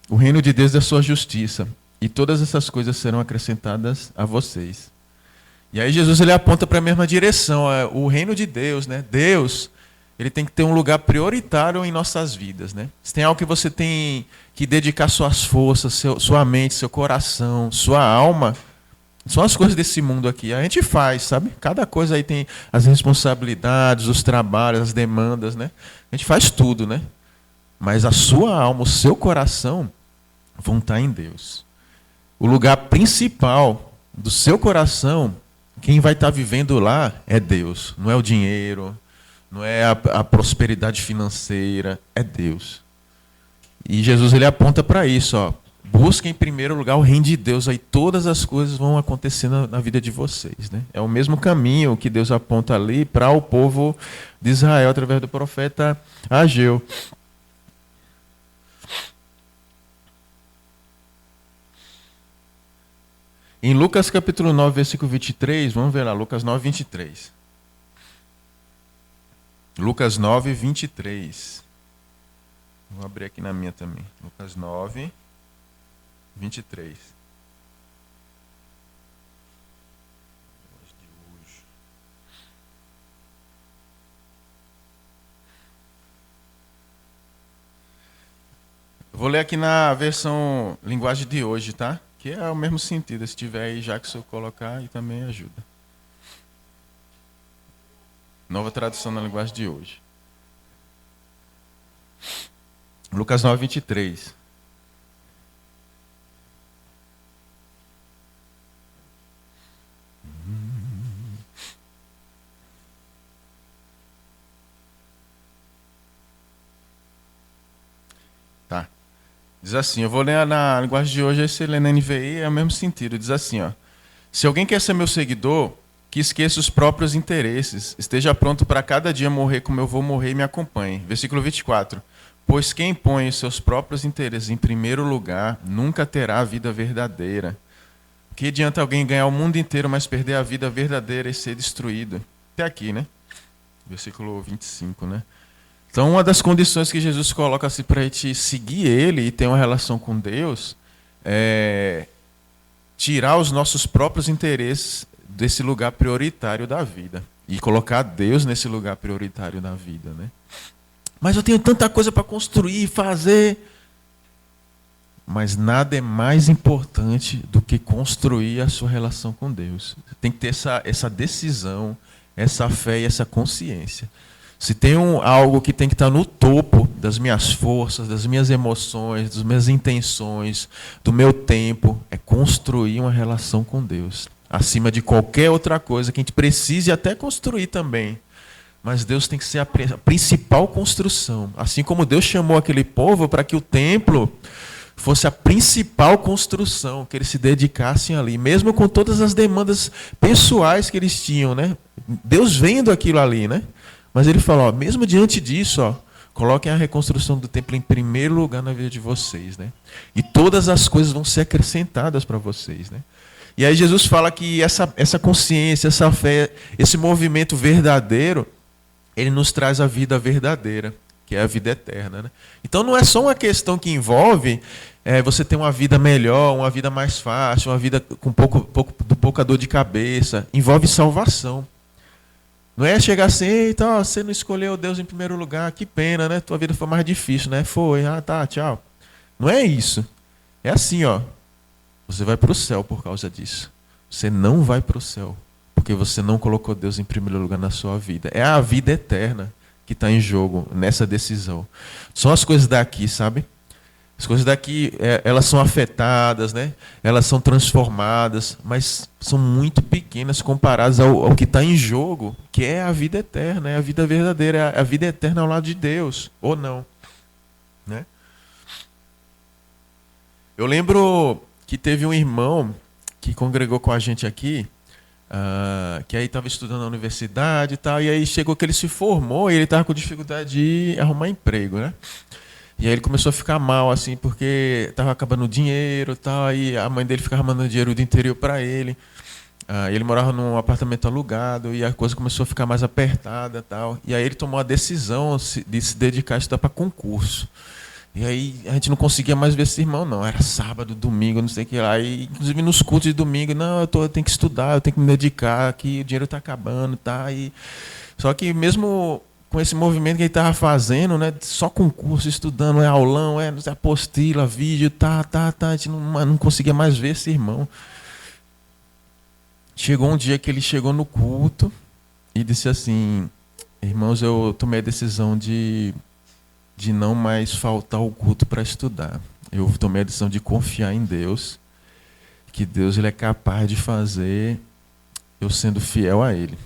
o reino de Deus e a sua justiça, e todas essas coisas serão acrescentadas a vocês. E aí Jesus ele aponta para a mesma direção, o reino de Deus, né? Deus, ele tem que ter um lugar prioritário em nossas vidas, né? Se tem algo que você tem que dedicar suas forças, sua mente, seu coração, sua alma, são as coisas desse mundo aqui. A gente faz, sabe? Cada coisa aí tem as responsabilidades, os trabalhos, as demandas, né? A gente faz tudo, né? Mas a sua alma, o seu coração vão estar em Deus. O lugar principal do seu coração, quem vai estar vivendo lá é Deus. Não é o dinheiro, não é a prosperidade financeira, é Deus. E Jesus ele aponta para isso, ó. Busquem em primeiro lugar o reino de Deus, aí todas as coisas vão acontecer na vida de vocês, né? É o mesmo caminho que Deus aponta ali para o povo de Israel através do profeta Ageu. Em Lucas capítulo 9, versículo 23, vamos ver lá, Lucas 9, 23. Lucas 9, 23. Vou abrir aqui na minha também. Lucas 9, 23. Vou ler aqui na versão linguagem de hoje, tá? Que é o mesmo sentido. Se tiver aí, já que se eu colocar, e também ajuda. Nova tradução na linguagem de hoje. Lucas 9, 23. Tá. Diz assim, eu vou ler na linguagem de hoje, esse lê na NVI é o mesmo sentido. Diz assim, ó: se alguém quer ser meu seguidor, que esqueça os próprios interesses, esteja pronto para cada dia morrer como eu vou morrer e me acompanhe. Versículo 24. Pois quem põe os seus próprios interesses em primeiro lugar, nunca terá a vida verdadeira. Que adianta alguém ganhar o mundo inteiro, mas perder a vida verdadeira e ser destruído? Até aqui, né? Versículo 25, né? Então, uma das condições que Jesus coloca assim, para a gente seguir Ele e ter uma relação com Deus é tirar os nossos próprios interesses desse lugar prioritário da vida e colocar Deus nesse lugar prioritário da vida, né? Mas eu tenho tanta coisa para construir, fazer. Mas nada é mais importante do que construir a sua relação com Deus. Tem que ter essa decisão, essa fé e essa consciência. Se tem algo que tem que estar no topo das minhas forças, das minhas emoções, das minhas intenções, do meu tempo, é construir uma relação com Deus. Acima de qualquer outra coisa que a gente precise até construir também. Mas Deus tem que ser a principal construção. Assim como Deus chamou aquele povo para que o templo fosse a principal construção, que eles se dedicassem ali, mesmo com todas as demandas pessoais que eles tinham, né? Deus vendo aquilo ali, né? Mas ele falou, ó, mesmo diante disso, ó, coloquem a reconstrução do templo em primeiro lugar na vida de vocês, né? E todas as coisas vão ser acrescentadas para vocês, né? E aí Jesus fala que essa consciência, essa fé, esse movimento verdadeiro, ele nos traz a vida verdadeira, que é a vida eterna, né? Então não é só uma questão que envolve você ter uma vida melhor, uma vida mais fácil, uma vida com pouca dor de cabeça. Envolve salvação. Não é chegar assim, eita, ó, você não escolheu Deus em primeiro lugar, que pena, né? Tua vida foi mais difícil, né? Foi, tá, tchau. Não é isso. É assim, ó. Você vai para o céu por causa disso. Você não vai para o céu porque você não colocou Deus em primeiro lugar na sua vida. É a vida eterna que está em jogo nessa decisão. São as coisas daqui, sabe? As coisas daqui, elas são afetadas, né? Elas são transformadas, mas são muito pequenas comparadas ao que está em jogo, que é a vida eterna, é a vida verdadeira, é a vida eterna ao lado de Deus, ou não. né? Eu lembro que teve um irmão que congregou com a gente aqui, que aí estava estudando na universidade e tal, e aí chegou que ele se formou e ele estava com dificuldade de arrumar emprego, né? E aí ele começou a ficar mal, assim, porque estava acabando o dinheiro e tal, aí a mãe dele ficava mandando dinheiro do interior para ele. Ele morava num apartamento alugado e a coisa começou a ficar mais apertada e tal. E aí ele tomou a decisão de se dedicar a estudar para concurso. E aí a gente não conseguia mais ver esse irmão, não. Era sábado, domingo, não sei o que lá. E, inclusive nos cultos de domingo, não, eu tenho que estudar, eu tenho que me dedicar, que o dinheiro está acabando, tá? Só que mesmo com esse movimento que ele estava fazendo, né, só concurso, estudando, aulão, apostila, vídeo, a gente não conseguia mais ver esse irmão. Chegou um dia que ele chegou no culto e disse assim: irmãos, eu tomei a decisão de não mais faltar ao culto para estudar. Eu tomei a decisão de confiar em Deus, que Deus ele é capaz de fazer eu sendo fiel a Ele.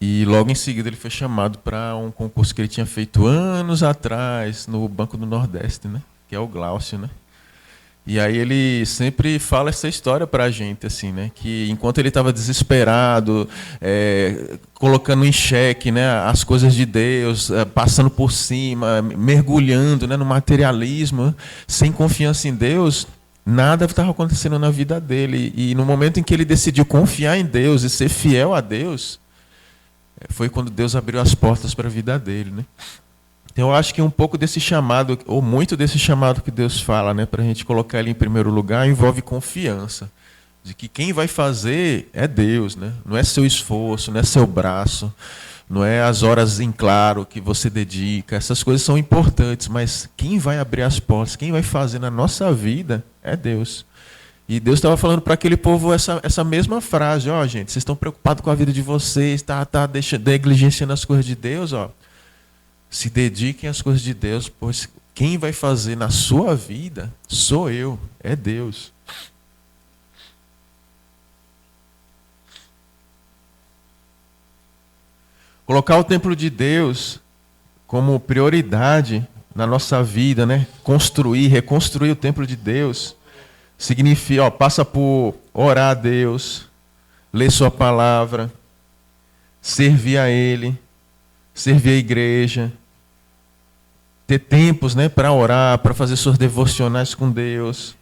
E logo em seguida ele foi chamado para um concurso que ele tinha feito anos atrás no Banco do Nordeste, né? Que é o Glaucio, né? E aí ele sempre fala essa história para a gente, assim, né? Que enquanto ele estava desesperado, colocando em xeque, né, as coisas de Deus, passando por cima, mergulhando, né, no materialismo, sem confiança em Deus, nada estava acontecendo na vida dele. E no momento em que ele decidiu confiar em Deus e ser fiel a Deus, foi quando Deus abriu as portas para a vida dele, né? Então, eu acho que um pouco desse chamado, ou muito desse chamado que Deus fala, né, para a gente colocar ele em primeiro lugar, envolve confiança. De que quem vai fazer é Deus, né? Não é seu esforço, não é seu braço, não é as horas em claro que você dedica. Essas coisas são importantes, mas quem vai abrir as portas, quem vai fazer na nossa vida é Deus. E Deus estava falando para aquele povo essa mesma frase: ó, gente, vocês estão preocupados com a vida de vocês, negligenciando as coisas de Deus, ó. Se dediquem às coisas de Deus, pois quem vai fazer na sua vida sou eu, é Deus. Colocar o templo de Deus como prioridade na nossa vida, né? Construir, reconstruir o templo de Deus, significa, passa por orar a Deus, ler sua palavra, servir a Ele, servir a igreja, ter tempos, né, para orar, para fazer suas devocionais com Deus,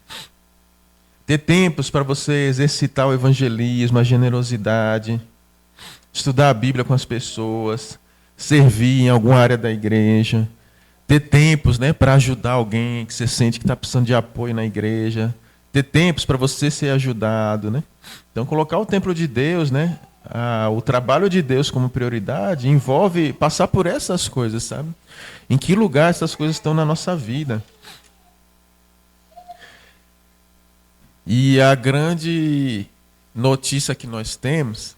ter tempos para você exercitar o evangelismo, a generosidade, estudar a Bíblia com as pessoas, servir em alguma área da igreja, ter tempos, né, para ajudar alguém que você sente que está precisando de apoio na igreja, ter tempos para você ser ajudado, né? Então, colocar o templo de Deus, né, o trabalho de Deus como prioridade envolve passar por essas coisas, sabe? Em que lugar essas coisas estão na nossa vida? E a grande notícia que nós temos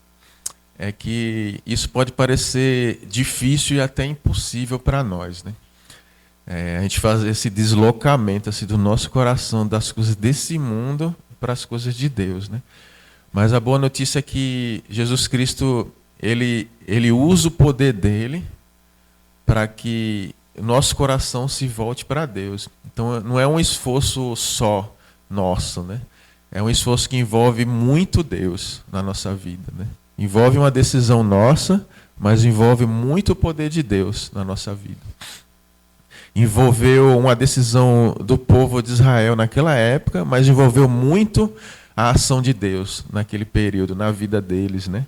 é que isso pode parecer difícil e até impossível para nós, né? A gente fazer esse deslocamento assim, do nosso coração das coisas desse mundo para as coisas de Deus, né? Mas a boa notícia é que Jesus Cristo, ele usa o poder dele para que o nosso coração se volte para Deus. Então, não é um esforço só nosso, né? É um esforço que envolve muito Deus na nossa vida, né? Envolve uma decisão nossa, mas envolve muito o poder de Deus na nossa vida. Envolveu uma decisão do povo de Israel naquela época, mas envolveu muito a ação de Deus naquele período, na vida deles, né?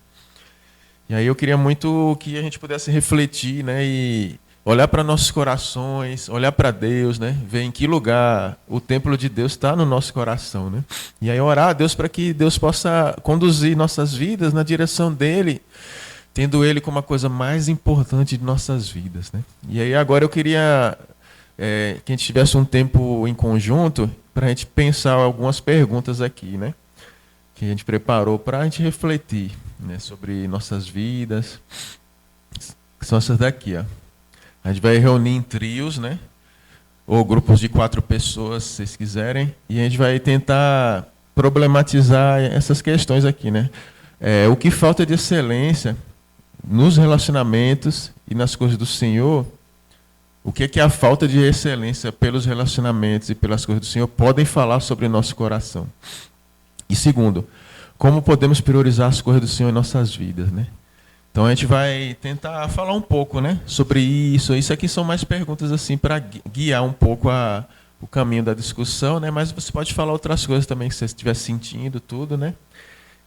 E aí eu queria muito que a gente pudesse refletir, né, e olhar para nossos corações, olhar para Deus, né, ver em que lugar o templo de Deus está no nosso coração, né? E aí orar a Deus para que Deus possa conduzir nossas vidas na direção dele, tendo ele como a coisa mais importante de nossas vidas, né? E aí agora eu queria que a gente tivesse um tempo em conjunto para a gente pensar algumas perguntas aqui, né? Que a gente preparou para a gente refletir, né, sobre nossas vidas. Que são essas daqui, ó. A gente vai reunir em trios, né? Ou grupos de 4 pessoas, se vocês quiserem. E a gente vai tentar problematizar essas questões aqui, né? O que falta de excelência nos relacionamentos e nas coisas do Senhor O que a falta de excelência pelos relacionamentos e pelas coisas do Senhor podem falar sobre o nosso coração. E segundo, como podemos priorizar as coisas do Senhor em nossas vidas, né? Então a gente vai tentar falar um pouco, né, sobre isso. Isso aqui são mais perguntas assim para guiar um pouco o caminho da discussão, né? Mas você pode falar outras coisas também que você estiver sentindo, tudo, né?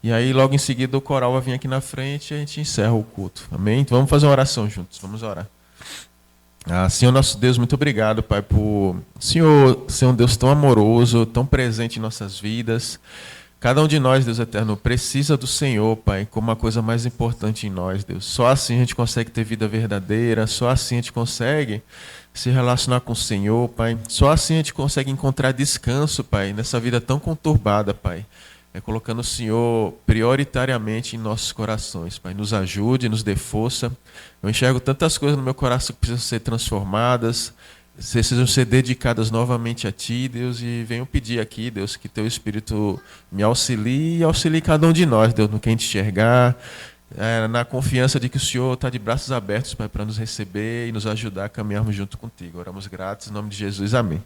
E aí logo em seguida o coral vai vir aqui na frente e a gente encerra o culto. Amém? Então vamos fazer uma oração juntos. Vamos orar. Senhor nosso Deus, muito obrigado, Pai, por Senhor ser um Deus tão amoroso, tão presente em nossas vidas. Cada um de nós, Deus eterno, precisa do Senhor, Pai, como a coisa mais importante em nós, Deus. Só assim a gente consegue ter vida verdadeira, só assim a gente consegue se relacionar com o Senhor, Pai. Só assim a gente consegue encontrar descanso, Pai, nessa vida tão conturbada, Pai. Colocando o Senhor prioritariamente em nossos corações, Pai. Nos ajude, nos dê força. Eu enxergo tantas coisas no meu coração que precisam ser transformadas, precisam ser dedicadas novamente a Ti, Deus, e venho pedir aqui, Deus, que Teu Espírito me auxilie e auxilie cada um de nós, Deus, no que a gente enxergar, na confiança de que o Senhor está de braços abertos, Pai, para nos receber e nos ajudar a caminharmos junto contigo. Oramos gratos, em nome de Jesus. Amém.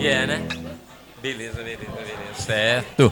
Quer, né? Beleza. Certo.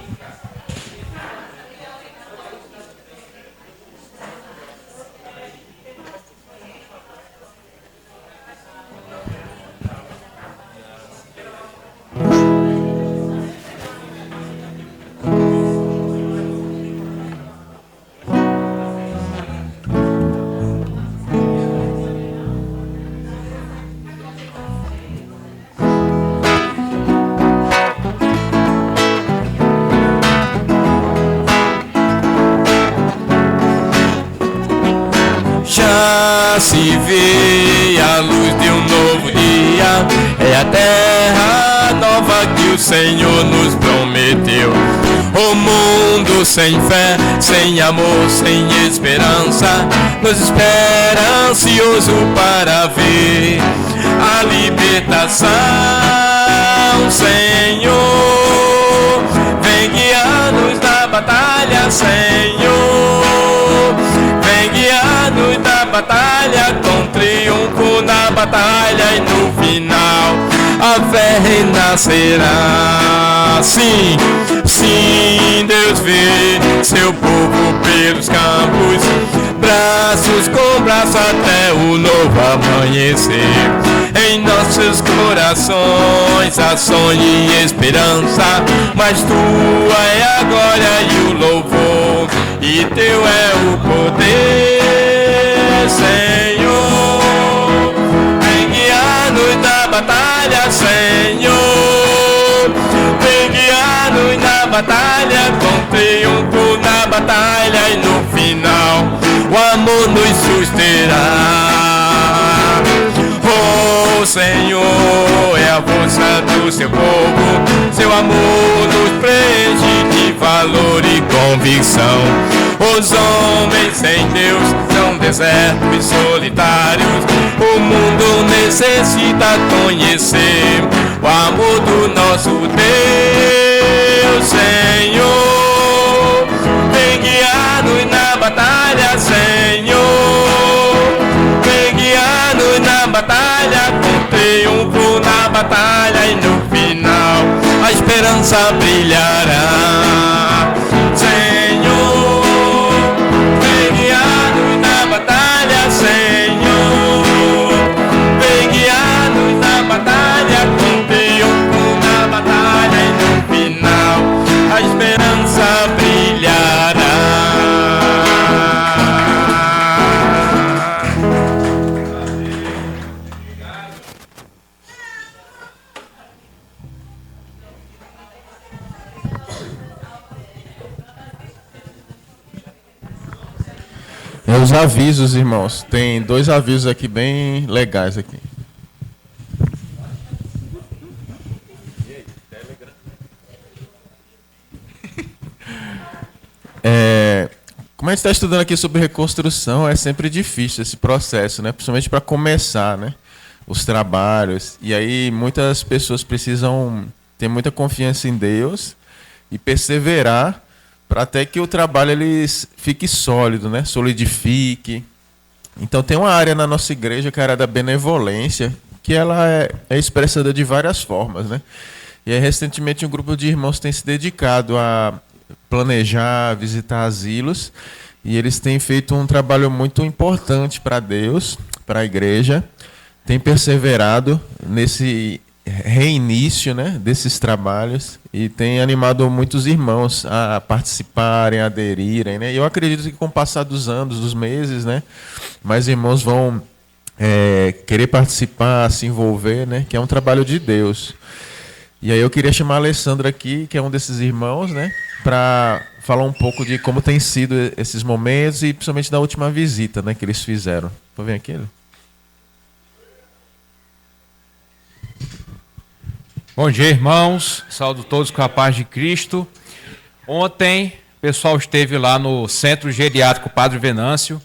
Já se vê a luz de um novo dia, é a terra nova que o Senhor nos prometeu. O mundo sem fé, sem amor, sem esperança, nos espera ansioso para ver a libertação. Senhor, vem guiar-nos na batalha, Senhor, vem guiar-nos na batalha, com triunfo na batalha, e no final a fé renascerá. Sim, sim, Deus vê seu povo pelos campos, braços com braço até o novo amanhecer. Em nossos corações há sonho e esperança, mas tua é a glória e o louvor, e teu é o poder, Senhor. Vem guiar-nos na batalha, Senhor, vem guiar-nos na batalha, com triunfo na batalha, e no final o amor nos susterá. Oh Senhor, é a força do seu povo, seu amor nos preenche de valor e convicção. Os homens sem Deus são desertos e solitários, o mundo necessita conhecer o amor do nosso Deus, Senhor. Vem guiar-nos na batalha, Senhor, vem guiar-nos na batalha, com triunfo na batalha, e no final a esperança brilhará. Senhor, vem guiar-nos na batalha, Senhor, vem guiar-nos na batalha, com triunfo na batalha, e no final a esperança brilhará. Os avisos, irmãos. Tem 2 avisos aqui bem legais aqui. Como a gente está estudando aqui sobre reconstrução, é sempre difícil esse processo, né? Principalmente para começar, né? Os trabalhos. E aí muitas pessoas precisam ter muita confiança em Deus e perseverar para até que o trabalho ele fique sólido, né? Solidifique. Então tem uma área na nossa igreja, que é a área da benevolência, que ela é expressada de várias formas, né? E aí, recentemente um grupo de irmãos tem se dedicado a planejar, visitar asilos, e eles têm feito um trabalho muito importante para Deus, para a igreja, tem perseverado nesse reinício, né, desses trabalhos, e tem animado muitos irmãos a participarem, a aderirem, né? E eu acredito que com o passar dos anos, dos meses, né, mais irmãos vão querer participar, se envolver, né, que é um trabalho de Deus. E aí eu queria chamar a Alessandra aqui, que é um desses irmãos, né, para falar um pouco de como tem sido esses momentos e principalmente da última visita, né, que eles fizeram. Vou vir aqui, ele. Bom dia, irmãos. Saúdo todos com a paz de Cristo. Ontem o pessoal esteve lá no Centro Geriátrico Padre Venâncio,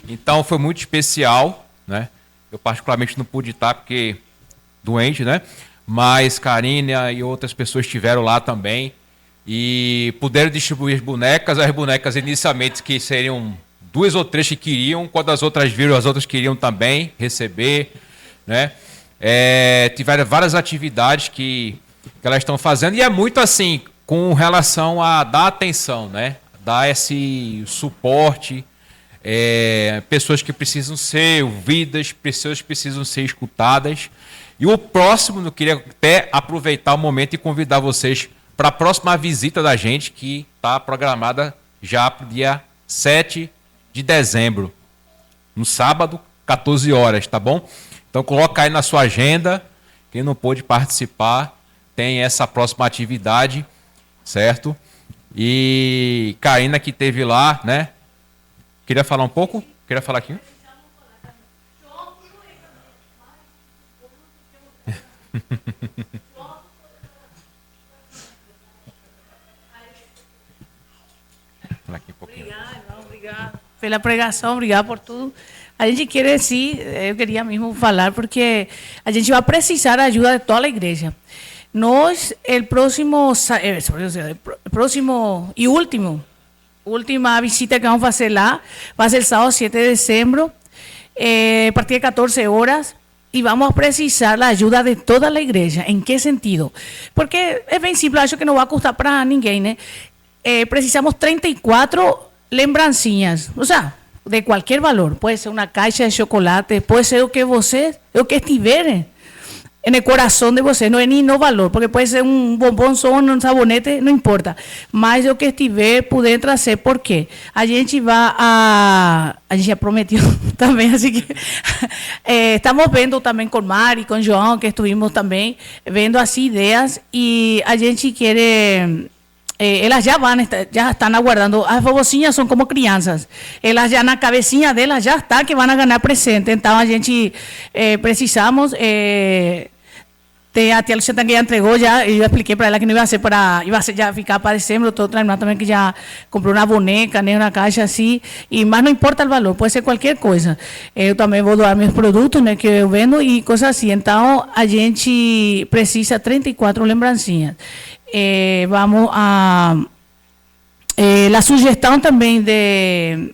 então foi muito especial, né? Eu particularmente não pude estar porque doente, né? Mas Karina e outras pessoas estiveram lá também e puderam distribuir as bonecas inicialmente que seriam 2 ou 3 que queriam, quando as outras viram, as outras queriam também receber, né? Tiveram várias atividades que que elas estão fazendo, e é muito assim, com relação a dar atenção, né? Dar esse suporte, pessoas que precisam ser ouvidas, pessoas que precisam ser escutadas. E o próximo, eu queria até aproveitar o momento e convidar vocês para a próxima visita da gente, que está programada já para o dia 7 de dezembro, no sábado, 14 horas, tá bom? Então coloca aí na sua agenda, quem não pôde participar, tem essa próxima atividade, certo? E Karina que teve lá, né? Queria falar um pouco? Queria falar aqui? Obrigado pela pregação, obrigado por tudo. A gente quer sim, eu queria mesmo falar, porque a gente vai precisar da ajuda de toda a igreja. Nós, próximo e última visita que vamos fazer lá, vai ser sábado 7 de dezembro, a partir de 14 horas, e vamos precisar da ajuda de toda a igreja. ¿En qué sentido? Porque é bem simples, acho que não vai custar para ninguém, né? Precisamos 34 lembrancinhas, o sea, de qualquer valor. Pode ser uma caixa de chocolate, pode ser o que estiver no coração de você, não é nem no valor, porque pode ser um bombom, só um sabonete, não importa. Mas o que estiver poder trazer, porque a gente já prometeu também, assim que estamos vendo também com Mari, com João, que estuvimos também vendo as ideias, e a gente quer... elas já estão aguardando, as vovocinhas são como crianças, elas já na cabecinha delas já está que vão ganhar presente, então a gente precisamos... a tia Luciana que já entregou, eu expliquei para ela que não ia ser já ficar para dezembro, outra irmã também que já comprou uma boneca, né, uma caixa assim, mas não importa o valor, pode ser qualquer coisa. Eu também vou doar meus produtos, né, que eu vendo e coisas assim. Então, a gente precisa 34 lembrancinhas. Vamos a... a sugestão também de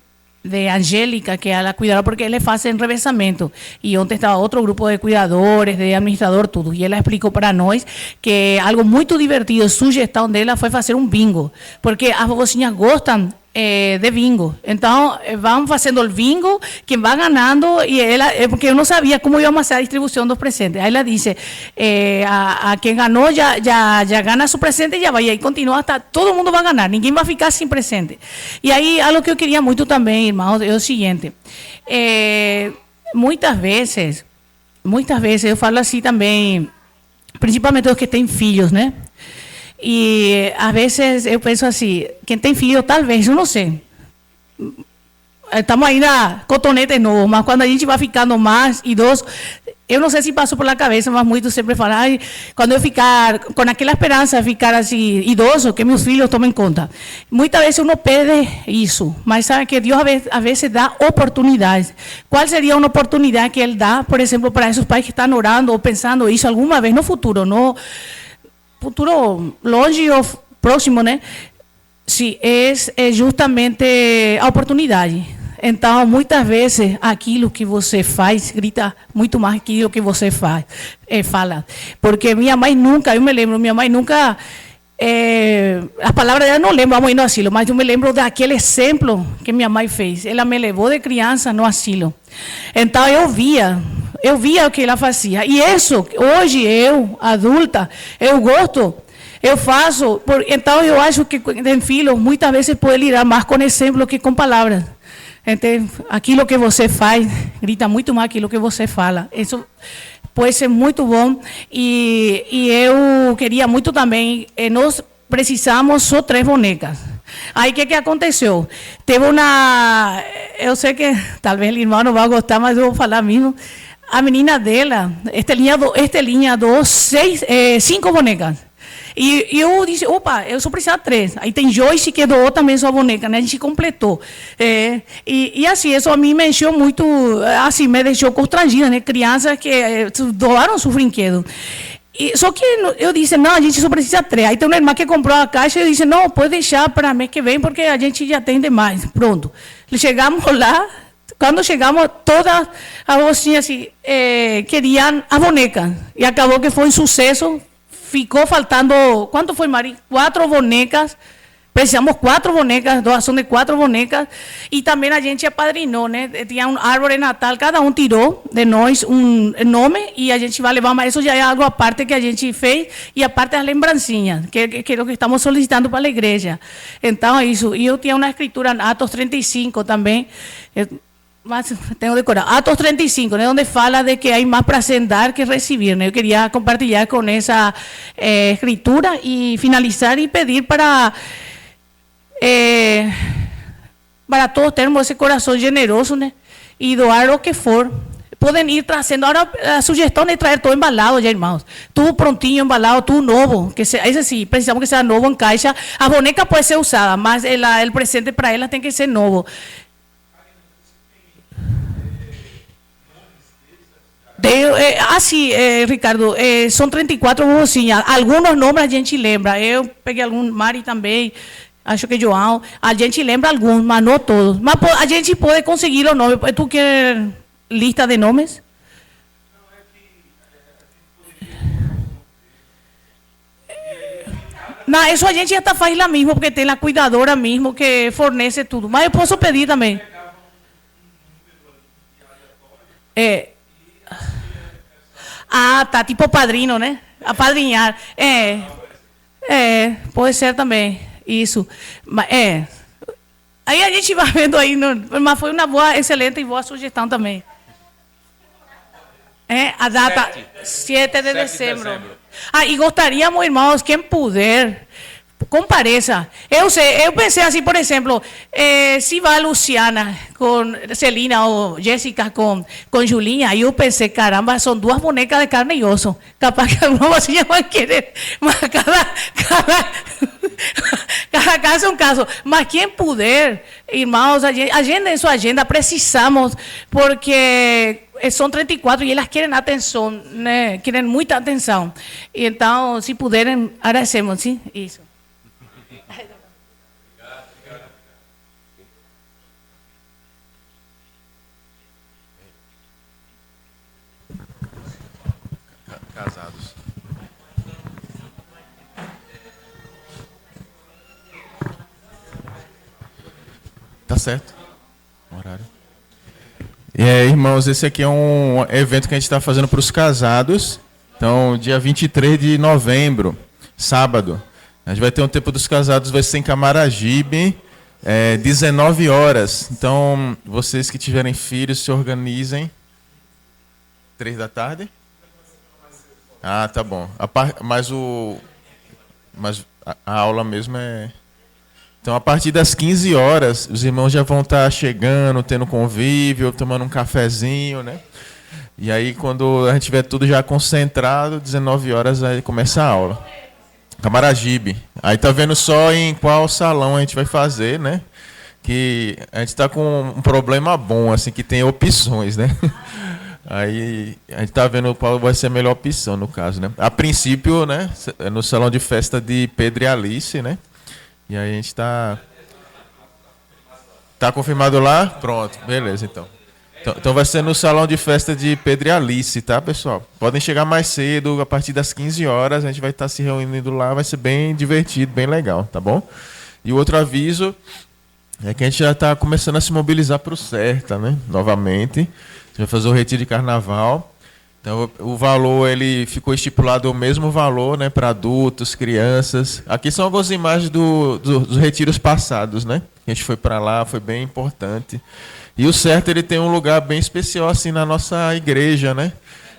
Angélica, que é a cuidadora, porque eles fazem revezamento. E ontem estava outro grupo de cuidadores, de administrador, tudo. E ela explicou para nós que algo muito divertido, sugestão dela foi fazer um bingo. Porque as vovocinhas gostam de bingo. Então, vamos fazendo o bingo, quem vai ganhando, e ela, porque eu não sabia como íamos fazer a distribuição dos presentes. Aí ela disse, a quem ganhou já gana seu presente e já vai, e aí continua hasta, todo mundo vai ganhar, ninguém vai ficar sem presente. E aí, algo que eu queria muito também, irmãos, é o seguinte, muitas vezes, eu falo assim também, principalmente os que têm filhos, né? E às vezes eu penso assim, quem tem filho, talvez, eu não sei. Estamos aí na cotonete novo, mas quando a gente vai ficando mais idoso, eu não sei se passou pela cabeça, mas muitos sempre falam, quando eu ficar com aquela esperança de ficar assim, idoso, que meus filhos tomem conta. Muitas vezes uno pede isso, mas sabe que Deus às vezes dá oportunidades. Qual seria uma oportunidade que Ele dá, por exemplo, para esses pais que estão orando ou pensando isso alguma vez no futuro, no futuro longe ou próximo, né? Se é justamente a oportunidade. Então, muitas vezes, aquilo que você faz grita muito mais que aquilo que você fala. Porque minha mãe nunca, eu me lembro, minha mãe nunca... as palavras dela não lembro, vamos ir no asilo, mas eu me lembro daquele exemplo que minha mãe fez. Ela me levou de criança no asilo. Então, eu via o que ela fazia. E isso, hoje, eu, adulta, eu gosto, eu faço. Então, eu acho que em filhos, muitas vezes, pode lidar mais com exemplo que com palavras. Então, aquilo que você faz, grita muito mais aquilo que você fala. Isso pode ser muito bom. E eu queria muito também, nós precisamos só 3 bonecas. Aí, o que aconteceu? Teve uma... Eu sei que talvez o irmão não vai gostar, mas eu vou falar mesmo. A menina dela, esta linha doou 5 bonecas. E eu disse, opa, eu só precisava 3. Aí tem Joyce que doou também sua boneca, né? A gente completou. E assim, isso a mim me encheu muito, assim, me deixou constrangida, né? Crianças que doaram seu brinquedo. Só que eu disse, não, a gente só precisa 3. Aí tem uma irmã que comprou a caixa e eu disse, não, pode deixar para mês que vem, porque a gente já tem demais. Pronto. Chegamos lá, quando chegamos, todas as mocinhas assim, queriam a boneca. E acabou que foi um sucesso ficou faltando, quanto foi, Mari? 4 bonecas. Precisamos 4 bonecas, doação de 4 bonecas. E também a gente apadrinou, né? Tinha árvore natal, cada um tirou de nós nome e a gente vai levar, mas isso já é algo à parte que a gente fez e a parte das lembrancinhas, que é o que estamos solicitando para a igreja. Então, é isso. E eu tinha uma escritura, Atos 35 também, mas tenho decorado, Atos 35, né, onde fala de que há mais para dar que receber. Né? Eu queria compartilhar com essa escritura e finalizar e pedir para todos termos esse coração generoso, né? E doar o que for. Podem ir trazendo. Agora, a sugestão é trazer todo embalado, já, irmãos. Tudo prontinho, embalado, tudo novo. Esse sim, precisamos que seja novo em caixa. A boneca pode ser usada, mas o presente para ela tem que ser novo. Sim, Ricardo, são 34 vovozinhas. Alguns nomes a gente lembra. Eu peguei alguns, Mari também. Acho que João, a gente lembra alguns, mas não todos. Mas a gente pode conseguir o nome. Tu quer lista de nomes? Não, isso a gente já faz lá mesmo, porque tem a cuidadora mesmo que fornece tudo. Mas eu posso pedir também. Tá, tipo padrinho, né? Apadrinhar. Pode ser também. Isso. Aí a gente vai vendo aí, mas foi uma boa, excelente e boa sugestão também. A data 7 de dezembro. E gostaríamos, irmãos, quem puder, compareça. Eu pensei assim, por exemplo, se vai a Luciana com Celina ou Jéssica com Julinha, aí eu pensei, caramba, são 2 bonecas de carne e osso. Capaz que alguma mocinha vai querer, mas cada caso é um caso. Mas quem puder, irmãos, agendem sua agenda, precisamos, porque são 34 e elas querem atenção, né? Querem muita atenção. Então, se puderem, agradecemos, sim? Isso. Casados. Tá certo. Horário. Irmãos, esse aqui é um evento que a gente está fazendo para os casados. Então, dia 23 de novembro, sábado. A gente vai ter um tempo dos casados, vai ser em Camaragibe, 19 horas. Então, vocês que tiverem filhos, se organizem. 3 da tarde? Tá bom. Mas a aula mesmo é... Então, a partir das 15 horas, os irmãos já vão estar chegando, tendo convívio, tomando um cafezinho, né? E aí, quando a gente tiver tudo já concentrado, 19 horas, aí começa a aula. Camaragibe. Aí tá vendo só em qual salão a gente vai fazer, né? Que a gente está com um problema bom, assim, que tem opções, né? Aí a gente está vendo qual vai ser a melhor opção, no caso, né? A princípio, né? É no salão de festa de Pedro e Alice, né? E aí a gente está... Tá confirmado lá? Pronto, beleza, então. Então vai ser no salão de festa de Pedro e Alice, tá, pessoal? Podem chegar mais cedo, a partir das 15 horas, a gente vai estar se reunindo lá, vai ser bem divertido, bem legal, tá bom? E o outro aviso é que a gente já está começando a se mobilizar para o CERTA, né? Novamente. A gente vai fazer o retiro de carnaval. Então, o valor, ele ficou estipulado o mesmo valor, né, para adultos, crianças. Aqui são algumas imagens dos retiros passados, né? A gente foi para lá, foi bem importante. E o CERTA, ele tem um lugar bem especial assim na nossa igreja, né?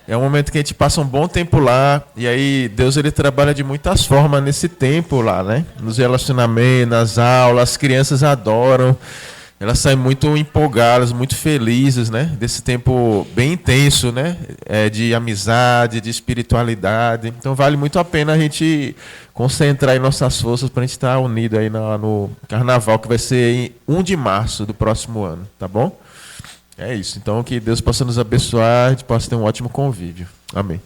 É um momento que a gente passa um bom tempo lá, e aí Deus, ele trabalha de muitas formas nesse tempo lá, né? Nos relacionamentos, nas aulas, as crianças adoram. Elas saem muito empolgadas, muito felizes, né? Desse tempo bem intenso, né? De amizade, de espiritualidade. Então vale muito a pena a gente concentrar em nossas forças para a gente estar unido aí no carnaval, que vai ser em 1 de março do próximo ano, tá bom? É isso. Então que Deus possa nos abençoar, a gente possa ter um ótimo convívio. Amém.